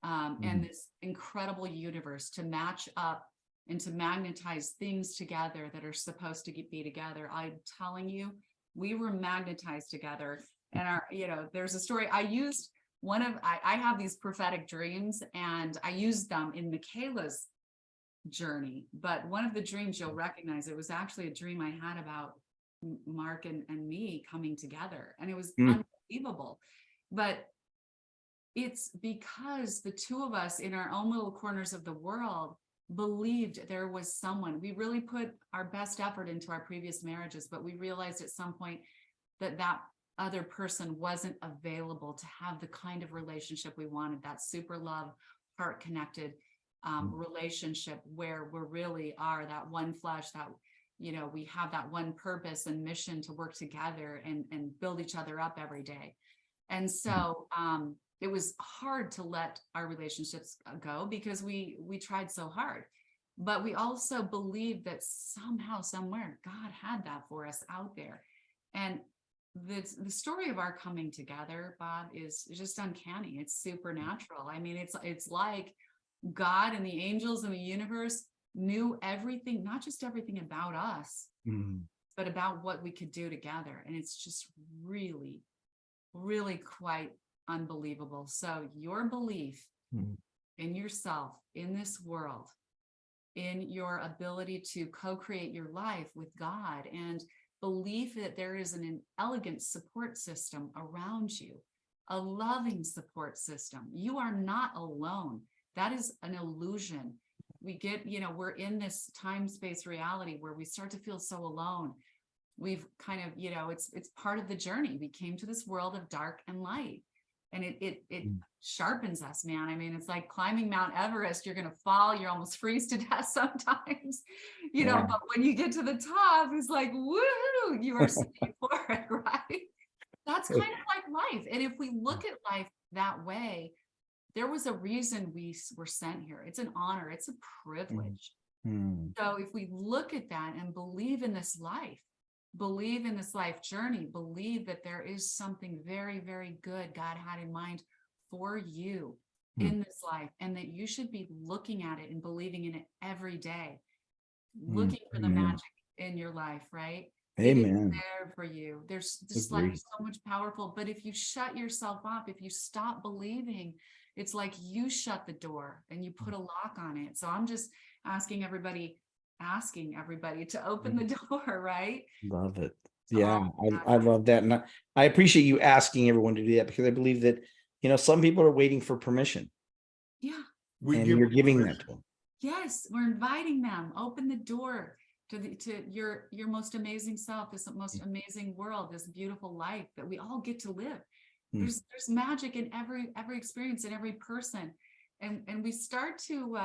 and this incredible universe to match up and to magnetize things together that are supposed to be together. I'm telling you, we were magnetized together. And there's a story I used. I have these prophetic dreams, and I used them in Michaela's journey. But one of the dreams you'll recognize, it was actually a dream I had about Mark and me coming together, and it was unbelievable. But it's because the two of us in our own little corners of the world believed there was someone. We really put our best effort into our previous marriages, but we realized at some point that other person wasn't available to have the kind of relationship we wanted, that super love, heart connected relationship where we really are that one flesh, that, you know, we have that one purpose and mission to work together and build each other up every day. And so it was hard to let our relationships go because we tried so hard, but we also believed that somehow, somewhere, God had that for us out there. And the story of our coming together, Bob, is just uncanny. It's supernatural. I mean, it's like God and the angels and the universe knew everything, not just everything about us, but about what we could do together. And it's just really, really quite unbelievable. So your belief in yourself, in this world, in your ability to co-create your life with God, and belief that there is an elegant support system around you, a loving support system. You are not alone. That is an illusion. We get, we're in this time-space reality where we start to feel so alone. We've kind of, it's part of the journey. We came to this world of dark and light, and it sharpens us, man. I mean, it's like climbing Mount Everest. You're going to fall. You almost freeze to death sometimes, but when you get to the top, it's like, woohoo, you are so euphoric, right? That's kind of like life. And if we look at life that way, there was a reason we were sent here. It's an honor. It's a privilege. So if we look at that and believe in this life journey, believe that there is something very, very good God had in mind for you in this life, and that you should be looking at it and believing in it every day, looking for the magic in your life, right? Amen. It's there for you. This life is so much powerful, but if you shut yourself up, if you stop believing, it's like you shut the door and you put a lock on it. So I'm just asking everybody to open the door, right? Love it. Yeah, I love that. And I appreciate you asking everyone to do that, because I believe that, some people are waiting for permission. Yeah. And you're giving that to them. Yes, we're inviting them. Open the door to your most amazing self, this most amazing world, this beautiful life that we all get to live. There's magic in every experience, in every person. And we start to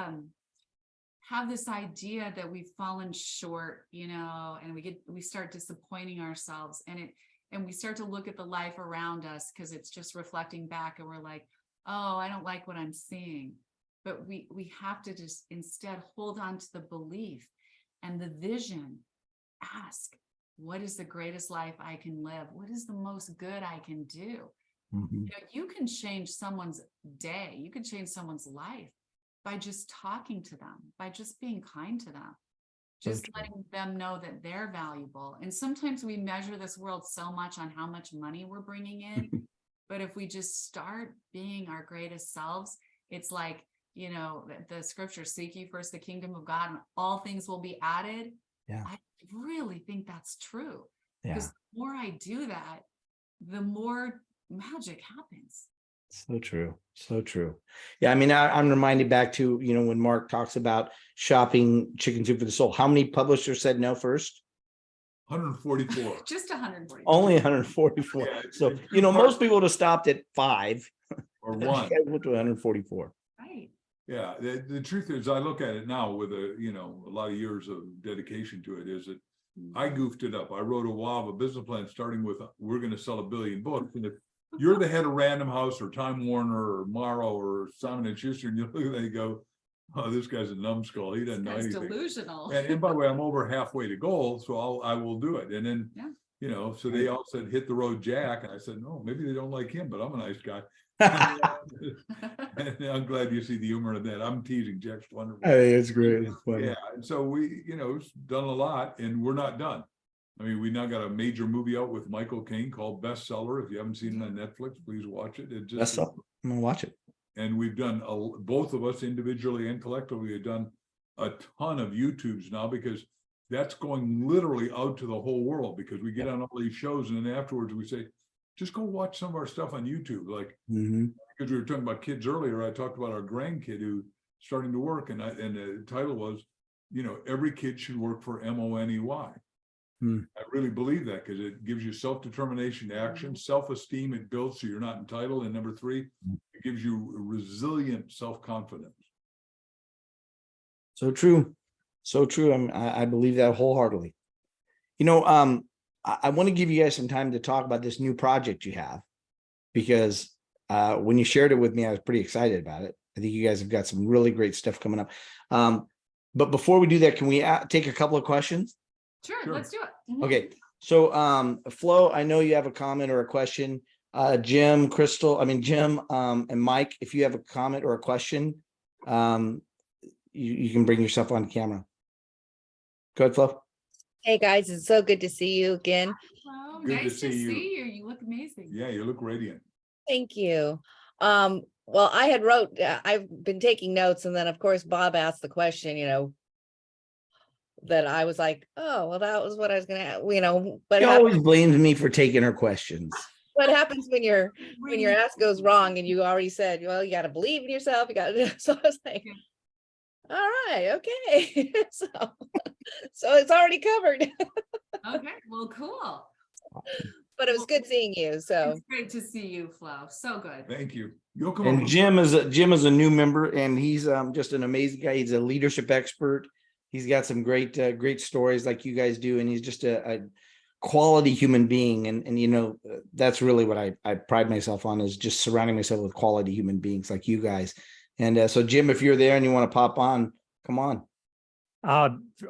have this idea that we've fallen short, and we start disappointing ourselves, and we start to look at the life around us because it's just reflecting back, and we're like, oh, I don't like what I'm seeing. But we have to just instead hold on to the belief and the vision. Ask, what is the greatest life I can live? What is the most good I can do? Mhm. You can change someone's day. You can change someone's life by just talking to them, by just being kind to them, So just true. letting them know that they're valuable. And sometimes we measure this world so much on how much money we're bringing in. But if we just start being our greatest selves, it's like, the scripture, seek ye first the kingdom of God and all things will be added. Yeah. I really think that's true. Yeah. Because the more I do that, the more magic happens. So true. So true. Yeah. I mean, I'm reminded back to, when Mark talks about shopping chicken soup for the soul, how many publishers said no first? 144. Just 140. Only 144. Yeah, So, it's two parts. most people would have stopped at 5. Or You one. guys went to 144. Right. Yeah, the truth is, I look at it now with a lot of years of dedication to it, is that I goofed it up. I wrote a WAV, a business plan, starting with, we're going to sell 1 billion books. And if you're the head of Random House or Time Warner or Morrow or Simon & Schuster, and you look at that and go, oh, this guy's a numbskull. He doesn't know That's anything. delusional. And by the way, I'm over halfway to goal, so I will do it. And then, Yeah. so they all said, hit the road, Jack. And I said, no, maybe they don't like him, but I'm a nice guy. And I'm glad you see the humor in that. I'm teasing. Jack's wonderful. Hey, it's great. It's funny. Yeah, and so we, done a lot, and we're not done. I mean, we now got a major movie out with Michael Caine called Bestseller. If you haven't seen it on Netflix, please watch it. It just That's up. I'm gonna watch it. and we've done both of us individually and collectively have done a ton of YouTubes now, because that's going literally out to the whole world, because we get on all these shows and then afterwards we say, just go watch some of our stuff on YouTube. Like, Mhm. because we were talking about kids earlier, I talked about our grandkid who's starting to work, and the title was, every kid should work for MONEY. Hmm. I really believe that, because it gives you self-determination, action, self-esteem, it builds so you're not entitled. And number 3, it gives you resilient self-confidence. So true. So true. I believe that wholeheartedly. I want to give you guys some time to talk about this new project you have, because when you shared it with me, I was pretty excited about it. I think you guys have got some really great stuff coming up. But before we do that, can we take a couple of questions? Sure. Let's do it. Mhm. Okay. So, Flo, I know you have a comment or a question. Jim, Jim, and Mike, if you have a comment or a question, you can bring yourself on camera. Go ahead, Flo. Hey guys, it's so good to see you again. Hello. Good to Nice to see you. see you. You look amazing. Yeah, you look radiant. Thank you. Well, I've been taking notes, and then of course Bob asked the question, that I was like, oh, well, that was what I was gonna, but She always blames me for taking her questions. what happens when your ask goes wrong and you already said, well, you got to believe in yourself. So I was like, all right, okay. So it's already covered. Okay. Well, cool. But it was good seeing you. So It's great to see you, Flo. So good. Thank you. You'll come And over. Jim is a new member, and he's just an amazing guy. He's a leadership expert. He's got some great stories like you guys do, and he's just a quality human being. And that's really what I pride myself on, is just surrounding myself with quality human beings like you guys. And so, Jim, if you're there and you want to pop on, come on.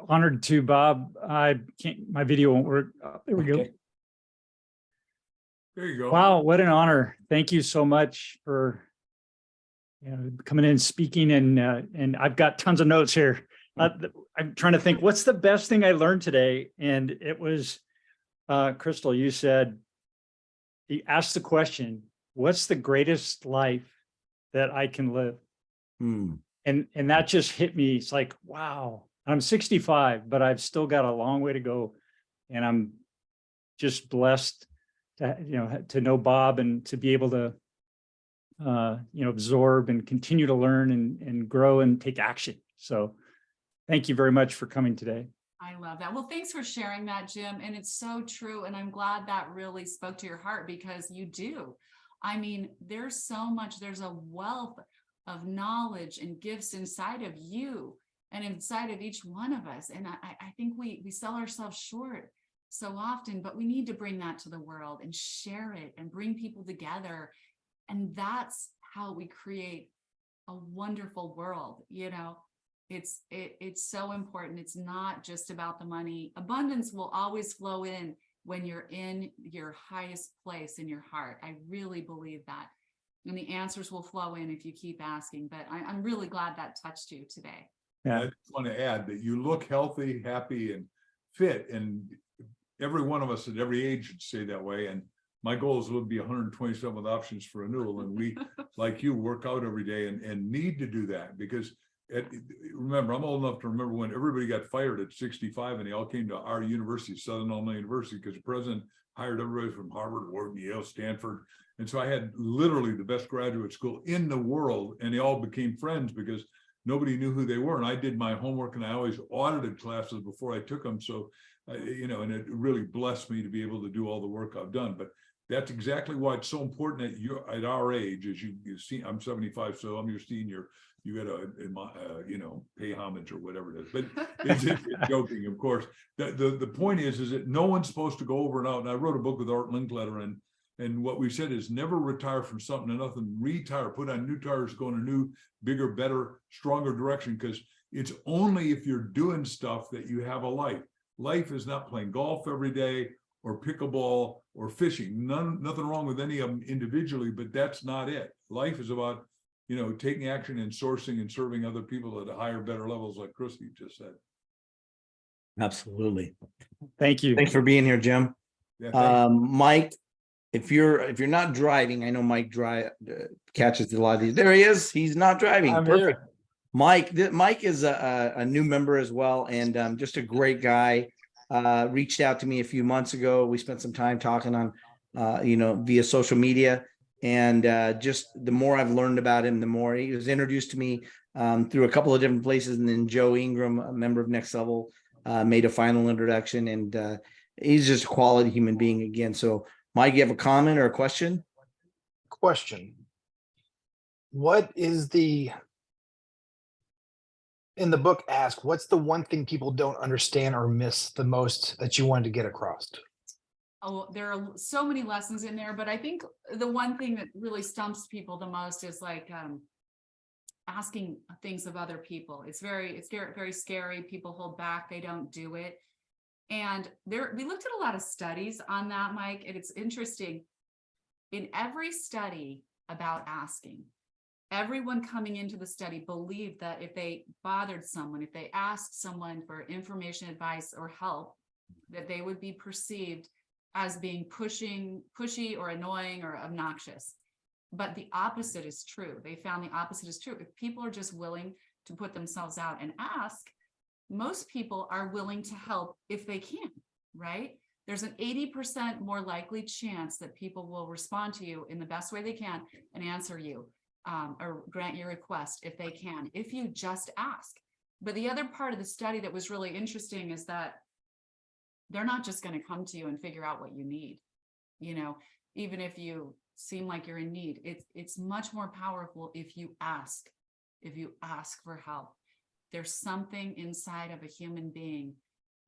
Honored to, Bob. My video won't work. There we go. Okay. There you go. Wow, what an honor. Thank you so much for coming in and speaking, and I've got tons of notes here. I'm trying to think, what's the best thing I learned today? And it was, Crystal, you asked the question, what's the greatest life that I can live? And that just hit me. It's like, wow, I'm 65, but I've still got a long way to go. And I'm just blessed to know Bob and to be able to, absorb and continue to learn and grow and take action. So thank you very much for coming today. I love that. Well, thanks for sharing that, Jim. And it's so true. And I'm glad that really spoke to your heart, because you do. I mean, there's so much, there's a wealth of knowledge and gifts inside of you and inside of each one of us. And I think we sell ourselves short so often, but we need to bring that to the world and share it and bring people together. And that's how we create a wonderful world. It's so important. It's not just about the money. Abundance will always flow in when you're in your highest place in your heart. I really believe that. And the answers will flow in if you keep asking. But I'm really glad that touched you today. Yeah. I just want to add that you look healthy, happy, and fit, and every one of us at every age should stay that way. And my goal is to be 127 with options for renewal. And we, like you, work out every day and need to do that because remember, I'm old enough to remember when everybody got fired at 65 and they all came to our university, Southern Illinois University, because the president hired everybody from Harvard, Wharton, Yale, Stanford. And so I had literally the best graduate school in the world, and they all became friends because nobody knew who they were. And I did my homework and I always audited classes before I took them. So, and it really blessed me to be able to do all the work I've done. But that's exactly why it's so important that at our age, as you see, I'm 75, so I'm your senior. You got to, pay homage or whatever it is. But it's joking, of course. The point is that no one's supposed to go over and out. And I wrote a book with Art Linkletter, and what we said is never retire from something and nothing. Retire, put on new tires, go in a new, bigger, better, stronger direction. Because it's only if you're doing stuff that you have a life. Life is not playing golf every day or pickleball or fishing. Nothing wrong with any of them individually, but that's not it. Life is about, taking action and sourcing and serving other people at a higher, better levels, like Christy just said. Absolutely. Thank you. Thanks for being here, Jim. Yeah, thank you. Mike, if you're not driving, I know Mike catches a lot of these. There he is. He's not driving. I'm Perfect. here. Mike is a new member as well, and just a great guy. Reached out to me a few months ago. We spent some time talking on, via social media, and just the more I've learned about him, the more he was introduced to me through a couple of different places, and then Joe Ingram, a member of Next Level, made a final introduction, and he's just a quality human being again. So, Mike, you have a comment or a question? Question. What is in the book Ask, what's the one thing people don't understand or miss the most that you wanted to get across? Oh, there are so many lessons in there, but I think the one thing that really stumps people the most is like asking things of other people. It's very scary. People hold back. They don't do it. And we looked at a lot of studies on that, Mike, and it's interesting. In every study about asking, everyone coming into the study believed that if they bothered someone, if they asked someone for information, advice, or help, that they would be perceived as being pushy or annoying or obnoxious. But the opposite is true. They found the opposite is true. If people are just willing to put themselves out and ask, most people are willing to help if they can, right? There's an 80% more likely chance that people will respond to you in the best way they can and answer you or grant your request if they can, if you just ask. But the other part of the study that was really interesting is that they're not just going to come to you and figure out what you need. Even if you seem like you're in need, it's much more powerful if you ask for help. There's something inside of a human being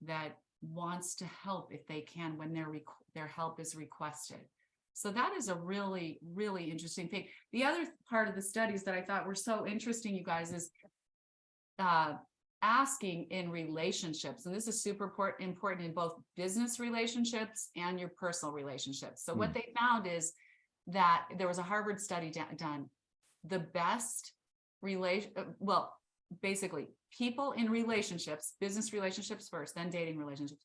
that wants to help if they can when their help is requested. So that is a really, really interesting thing. The other part of the studies that I thought were so interesting, you guys, is asking in relationships. And this is super important in both business relationships and your personal relationships. So what they found is that there was a Harvard study done. The best basically people in relationships, business relationships first, then dating relationships,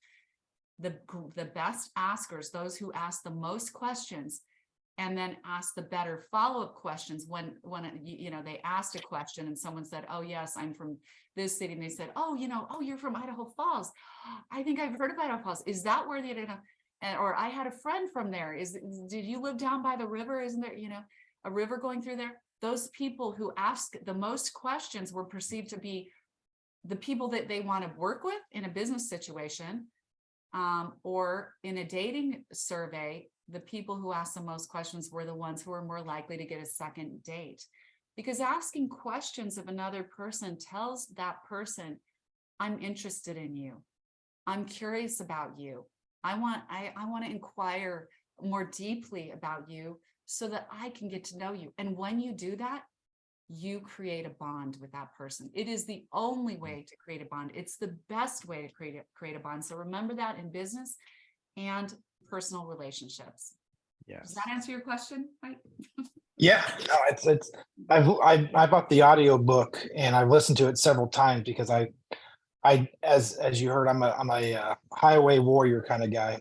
the best askers, those who ask the most questions and then ask the better follow-up questions when they asked a question and someone said, oh yes, I'm from this city, and they said, oh you're from Idaho Falls. I think I've heard of Idaho Falls. Is that where or I had a friend from there. Did you live down by the river? Isn't there a river going through there? Those people who ask the most questions were perceived to be the people that they want to work with in a business situation, or in a dating survey. The people who asked the most questions were the ones who were more likely to get a second date, because asking questions of another person tells that person, I'm interested in you. I'm curious about you. I want to inquire more deeply about you so that I can get to know you. And when you do that, you create a bond with that person. It is the only way to create a bond. It's the best way to create a bond. So remember that in business and personal relationships. Yes. Does that answer your question, Mike? Yeah, no, it's I bought the audio book and I've listened to it several times because as you heard, I'm a highway warrior kind of guy.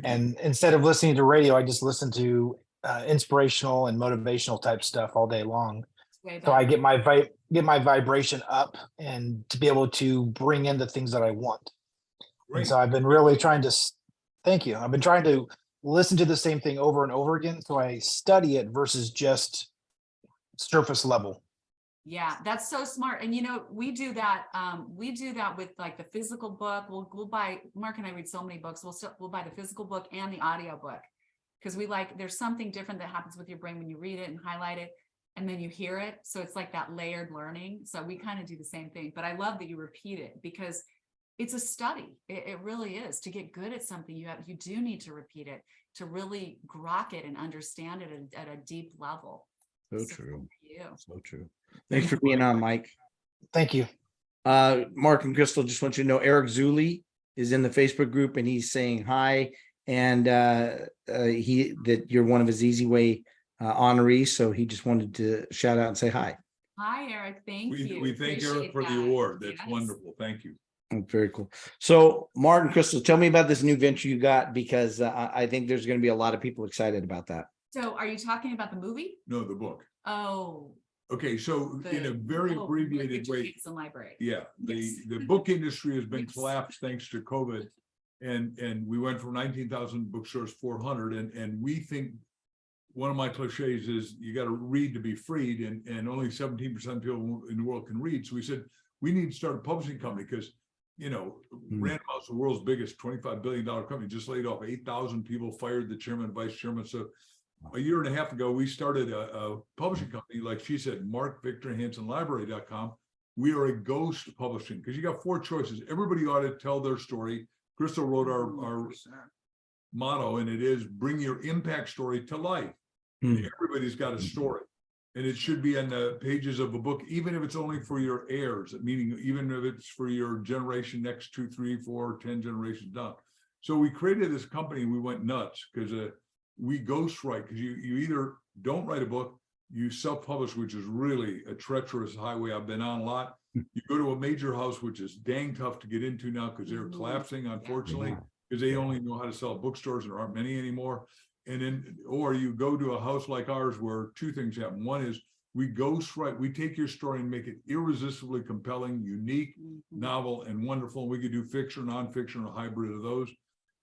And instead of listening to radio, I just listen to inspirational and motivational type stuff all day long. Way So I better. get my vibration up and to be able to bring in the things that I want. And Great. so I've been really trying to, thank you. I've been trying to listen to the same thing over and over again. So I study it versus just surface level. Yeah, that's so smart. And you know, we do that with like the physical book. We'll buy, Mark and I read so many books. We'll buy the physical book and the audio book because there's something different that happens with your brain when you read it and highlight it and then you hear it. So it's like that layered learning. So we kind of do the same thing, but I love that you repeat it because it's a study. It really is. To get good at something, you do need to repeat it to really grok it and understand it at a deep level. So So true. for you. So true. Thanks for being on, Mike. Thank you. Mark and Crystal, just want you to know Eric Zuli is in the Facebook group and he's saying hi. And that you're one of his Easy Way honorees. So he just wanted to shout out and say hi. Hi, Eric. Thank you. We thank Eric Appreciate for the that. award. That's Yes. wonderful. Thank you. Oh, very cool. So Mark and Crystal, tell me about this new venture you got because I think there's going to be a lot of people excited about that. So are you talking about the movie? No, the book. Oh. Okay, so in a very abbreviated Victor way, Hansen Library. yeah, Yes. the book industry has been Yes. collapsed thanks to COVID. And we went from 19,000 bookstores, 400, and we think one of my cliches is you got to read to be freed, and only 17% of people in the world can read. So we said, we need to start a publishing company because, you know, Random House, the world's biggest $25 billion company, just laid off 8,000 people, fired the chairman, vice chairman. So a year and a half ago, we started a publishing company, like she said, markvictorhansenlibrary.com. We are a ghost publishing because you got four choices. Everybody ought to tell their story. Crystal wrote our motto, and it is bring your impact story to life. Everybody's got a story, and it should be on the pages of a book, even if it's only for your heirs, meaning even if it's for your generation next 2, 3, 4, 10 generations down. So we created this company and we went nuts because we ghostwrite because you either don't write a book, you self-publish, which is really a treacherous highway I've been on a lot. You go to a major house, which is dang tough to get into now because they're collapsing, unfortunately, because they only know how to sell bookstores and there aren't many anymore. And then, or you go to a house like ours where two things happen. One is we ghostwrite, we take your story and make it irresistibly compelling, unique, novel, and wonderful. And we could do fiction, nonfiction, a hybrid of those.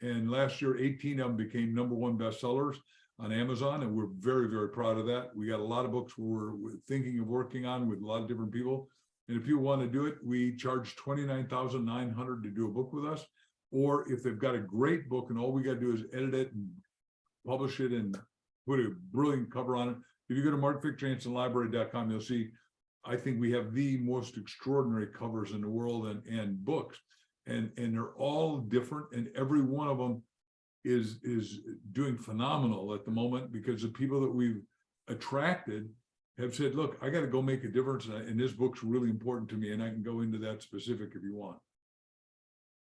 And last year, 18 of them became #1 bestsellers on Amazon. And we're very, very proud of that. We got a lot of books we're thinking of working on with a lot of different people. And if you want to do it, we charge $29,900 to do a book with us. Or if they've got a great book and all we got to do is edit it and publish it and put a brilliant cover on it. If you go to markvictorhansenlibrary.com, you'll see, I think we have the most extraordinary covers in the world and books. And they're all different. And every one of them is doing phenomenal at the moment because the people that we've attracted have said, look, I got to go make a difference. And this book's really important to me. And I can go into that specific if you want.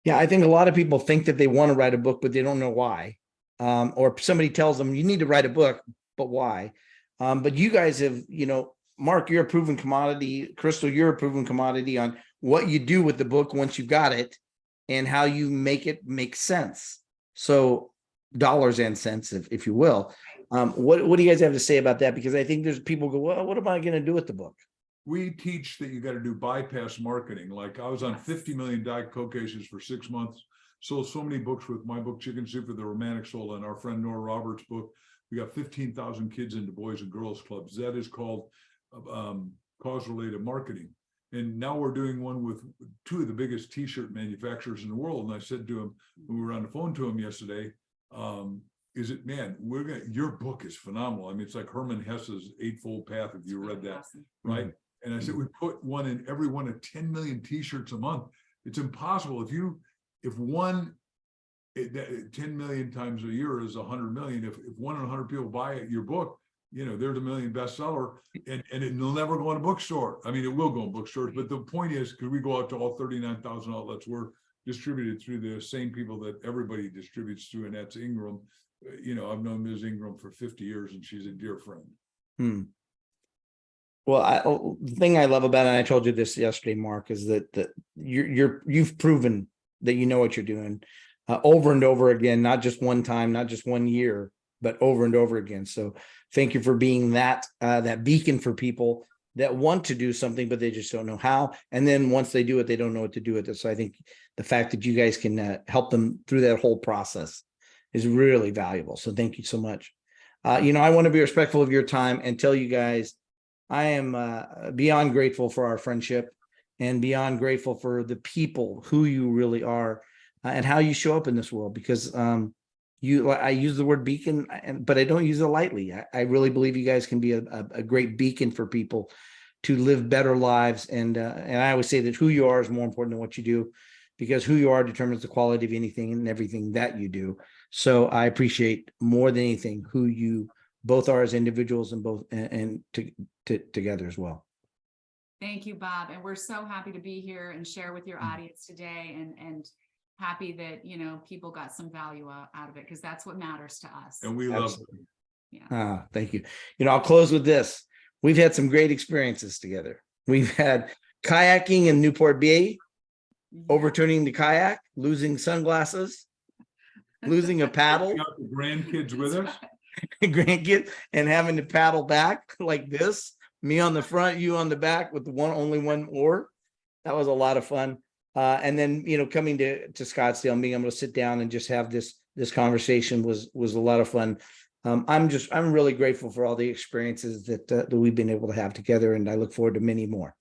Yeah, I think a lot of people think that they want to write a book, but they don't know why. Or somebody tells them you need to write a book, but why? But you guys have, you know, Mark, you're a proven commodity. Crystal, you're a proven commodity on what you do with the book once you've got it and how you make it make sense. So dollars and cents, if you will. What do you guys have to say about that? Because I think there's people go, well, what am I going to do with the book? We teach that you got to do bypass marketing. Like I was on 50 million Diet Coke cases for 6 months. Sold so many books with my book, Chicken Soup for the Romantic Soul, and our friend Nora Roberts' book. We got 15,000 kids into Boys and Girls Clubs. That is called cause-related marketing. And now we're doing one with two of the biggest T-shirt manufacturers in the world. And I said to him, when we were on the phone to him yesterday, your book is phenomenal. I mean, it's like Herman Hesse's Eightfold Path, if you read that, Awesome. right? And I said, we put one in every one of 10 million T-shirts a month. It's impossible. If one 10 million times a year is 100 million. If 1 in 100 people buy your book, there's a million bestseller, and it'll never go in a bookstore. I mean, it will go in bookstores, but the point is, could we go out to all 39,000 outlets? We're distributed through the same people that everybody distributes through, and that's Ingram. I've known Ms. Ingram for 50 years, and she's a dear friend. Well, the thing I love about it, and I told you this yesterday, Mark, is that you've proven that you know what you're doing over and over again, not just one time, not just 1 year, but over and over again. So thank you for being that beacon for people that want to do something, but they just don't know how. And then once they do it, they don't know what to do with it. So I think the fact that you guys can help them through that whole process is really valuable. So thank you so much. I want to be respectful of your time and tell you guys, I am beyond grateful for our friendship and beyond grateful for the people who you really are and how you show up in this world, because I use the word beacon, but I don't use it lightly. I really believe you guys can be a great beacon for people to live better lives. And I always say that who you are is more important than what you do, because who you are determines the quality of anything and everything that you do. So I appreciate more than anything who you both are as individuals and together as well. Thank you, Bob. And we're so happy to be here and share with your audience today, and happy that, people got some value out of it, because that's what matters to us. And we love it. Yeah. Thank you. I'll close with this. We've had some great experiences together. We've had kayaking in Newport Bay, overturning the kayak, losing sunglasses, losing a paddle, We got the grandkids with us. grandkid, and having to paddle back like this, me on the front, you on the back with only one oar. That was a lot of fun. And then, coming to Scottsdale and being able to sit down and just have this conversation was a lot of fun. I'm really grateful for all the experiences that we've been able to have together, and I look forward to many more.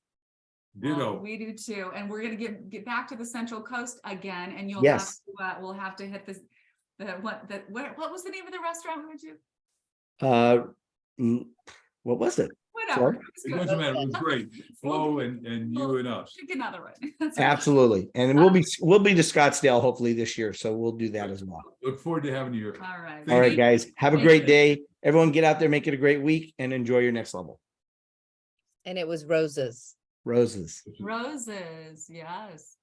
Ditto. We do too. And we're going to get back to the Central Coast again, and Yes. we'll have to hit this. What was the name of the restaurant we went to? What was it? Whatever. Sorry? It It was good. doesn't matter. It was great. Flo and you and us. Pick another one. That's okay. Absolutely. And we'll be to Scottsdale hopefully this year. So we'll do that as well. Look forward to having you here. All right. All right, guys. Have a Thank great you. day. Everyone get out there, make it a great week, and enjoy your next level. And it was roses. Roses. Roses. Yes.